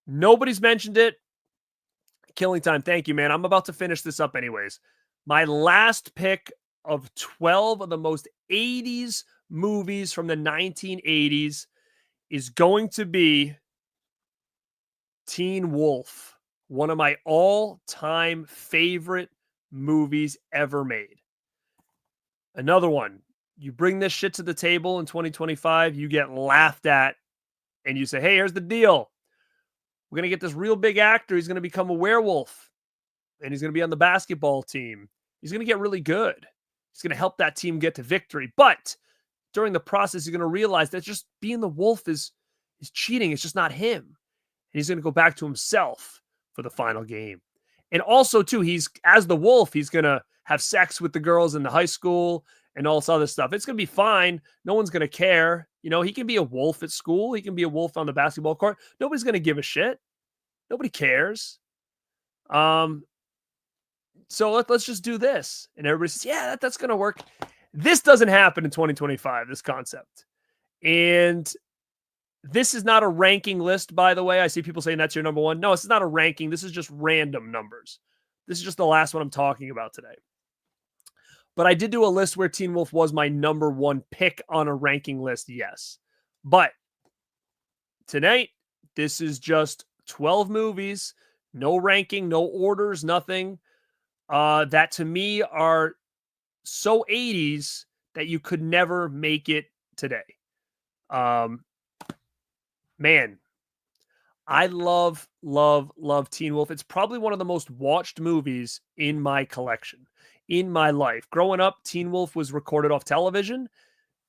Nobody's mentioned it. Killing Time. Thank you, man. I'm about to finish this up anyways. My last pick of 12 of the most 80s movies from the 1980s is going to be Teen Wolf, one of my all-time favorite movies ever made. Another one, you bring this shit to the table in 2025, you get laughed at, and you say, hey, here's the deal. We're going to get this real big actor. He's going to become a werewolf, and he's going to be on the basketball team. He's going to get really good. He's going to help that team get to victory. But during the process, he's going to realize that just being the wolf is cheating. It's just not him. And he's going to go back to himself for the final game. And also, too, as the wolf, he's going to have sex with the girls in the high school, and all this other stuff. It's going to be fine. No one's going to care. You know, he can be a wolf at school. He can be a wolf on the basketball court. Nobody's going to give a shit. Nobody cares. So let's just do this. And everybody says, yeah, that's going to work. This doesn't happen in 2025, this concept. And this is not a ranking list, by the way. I see people saying that's your number one. No, this is not a ranking. This is just random numbers. This is just the last one I'm talking about today. But I did do a list where Teen Wolf was my number one pick on a ranking list, yes. But tonight, this is just 12 movies, no ranking, no orders, nothing, that to me are so 80s that you could never make it today. Man, I love Teen Wolf. It's probably one of the most watched movies in my collection, in my life. Growing up, Teen Wolf was recorded off television,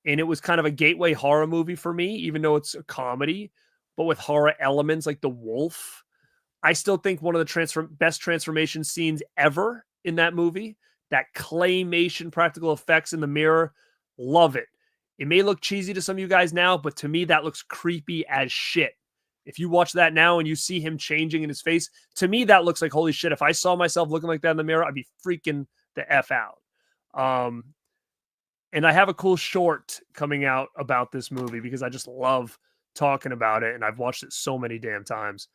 and it was kind of a gateway horror movie for me, even though it's a comedy, but with horror elements like the wolf. I still think one of the best transformation scenes ever in that movie, that claymation practical effects in the mirror, love it. It may look cheesy to some of you guys now, but to me, that looks creepy as shit. If you watch that now and you see him changing in his face, to me, that looks like, holy shit, if I saw myself looking like that in the mirror, I'd be freaking the F out. And I have a cool short coming out about this movie because I just love talking about it, and I've watched it so many damn times.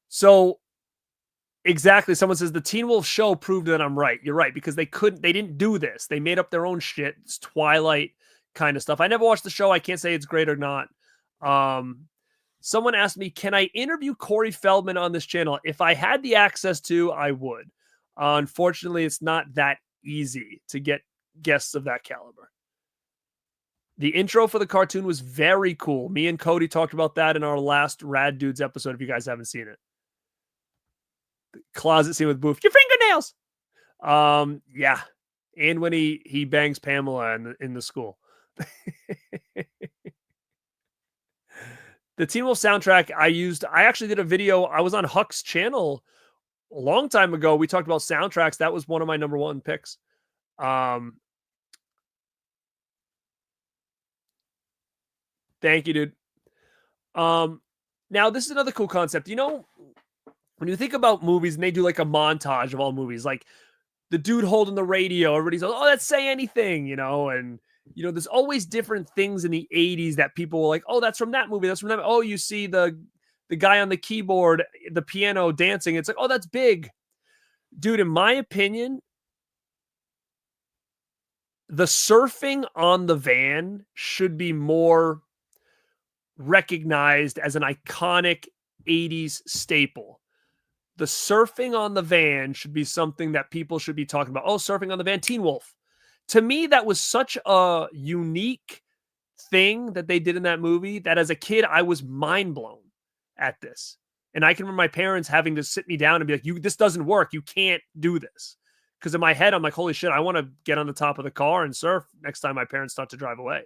So exactly, someone says the Teen Wolf show proved that I'm right. You're right, because they didn't do this. They made up their own shit. It's Twilight kind of stuff. I never watched the show. I can't say it's great or not. Someone asked me, can I interview Corey Feldman on this channel? If I had the access to, I would. Unfortunately, it's not that easy to get guests of that caliber. The intro for the cartoon was very cool. Me and Cody talked about that in our last Rad Dudes episode, if you guys haven't seen it. The closet scene with Boof. Your fingernails! Yeah. And when he bangs Pamela in the school. The Teen Wolf soundtrack I actually did a video. I was on Huck's channel a long time ago. We talked about soundtracks. That was one of my number one picks. Thank you, dude. Now this is another cool concept. You know, when you think about movies and they do like a montage of all movies, like the dude holding the radio, everybody's like, oh, let's say anything, you know, and you know, there's always different things in the 80s that people were like, oh, that's from that movie. That's from that. Oh, you see the guy on the keyboard, the piano dancing. It's like, oh, that's big. Dude, in my opinion, the surfing on the van should be more recognized as an iconic 80s staple. The surfing on the van should be something that people should be talking about. Oh, surfing on the van, Teen Wolf. To me, that was such a unique thing that they did in that movie that as a kid, I was mind blown at this. And I can remember my parents having to sit me down and be like, this doesn't work. You can't do this. Because in my head, I'm like, holy shit, I want to get on the top of the car and surf next time my parents start to drive away.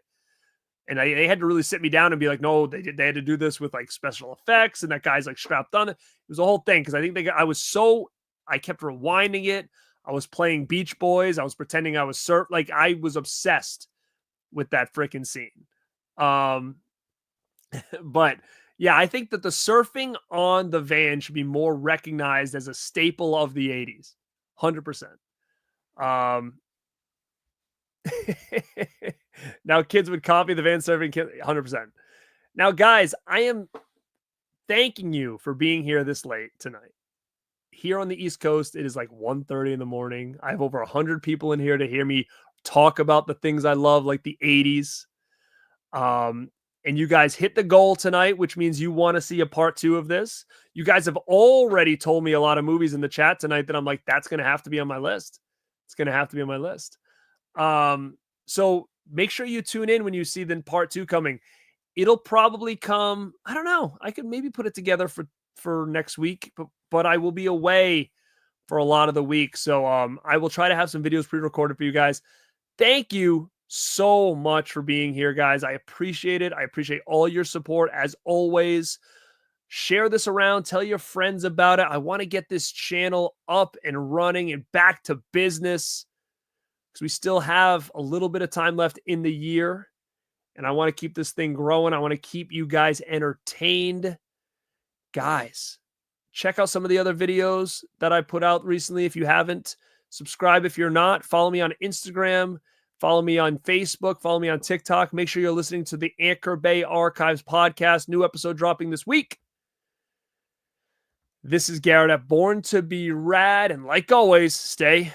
And they had to really sit me down and be like, no, they had to do this with like special effects. And that guy's like strapped on it. It was a whole thing. Because I think I kept rewinding it. I was playing Beach Boys. I was pretending I was surf. Like I was obsessed with that freaking scene. But yeah, I think that the surfing on the van should be more recognized as a staple of the 80s. 100%. Now kids would copy the van surfing 100%. Now, guys, I am thanking you for being here this late tonight. Here on the East Coast, it is like 1:30 in the morning. I have over 100 people in here to hear me talk about the things I love, like the 80s. And you guys hit the goal tonight, which means you want to see a part 2 of this. You guys have already told me a lot of movies in the chat tonight that I'm like, that's going to have to be on my list. It's going to have to be on my list. So make sure you tune in when you see the part 2 coming. It'll probably come, I don't know. I could maybe put it together for next week, but I will be away for a lot of the week. So I will try to have some videos pre-recorded for you guys. Thank you so much for being here, guys. I appreciate it. I appreciate all your support as always. Share this around. Tell your friends about it. I want to get this channel up and running and back to business. because we still have a little bit of time left in the year. And I want to keep this thing growing. I want to keep you guys entertained. Guys, check out some of the other videos that I put out recently. If you haven't, subscribe if you're not. Follow me on Instagram. Follow me on Facebook. Follow me on TikTok. Make sure you're listening to the Anchor Bay Archives podcast. New episode dropping this week. This is Garrett at Born to Be Rad. And like always, stay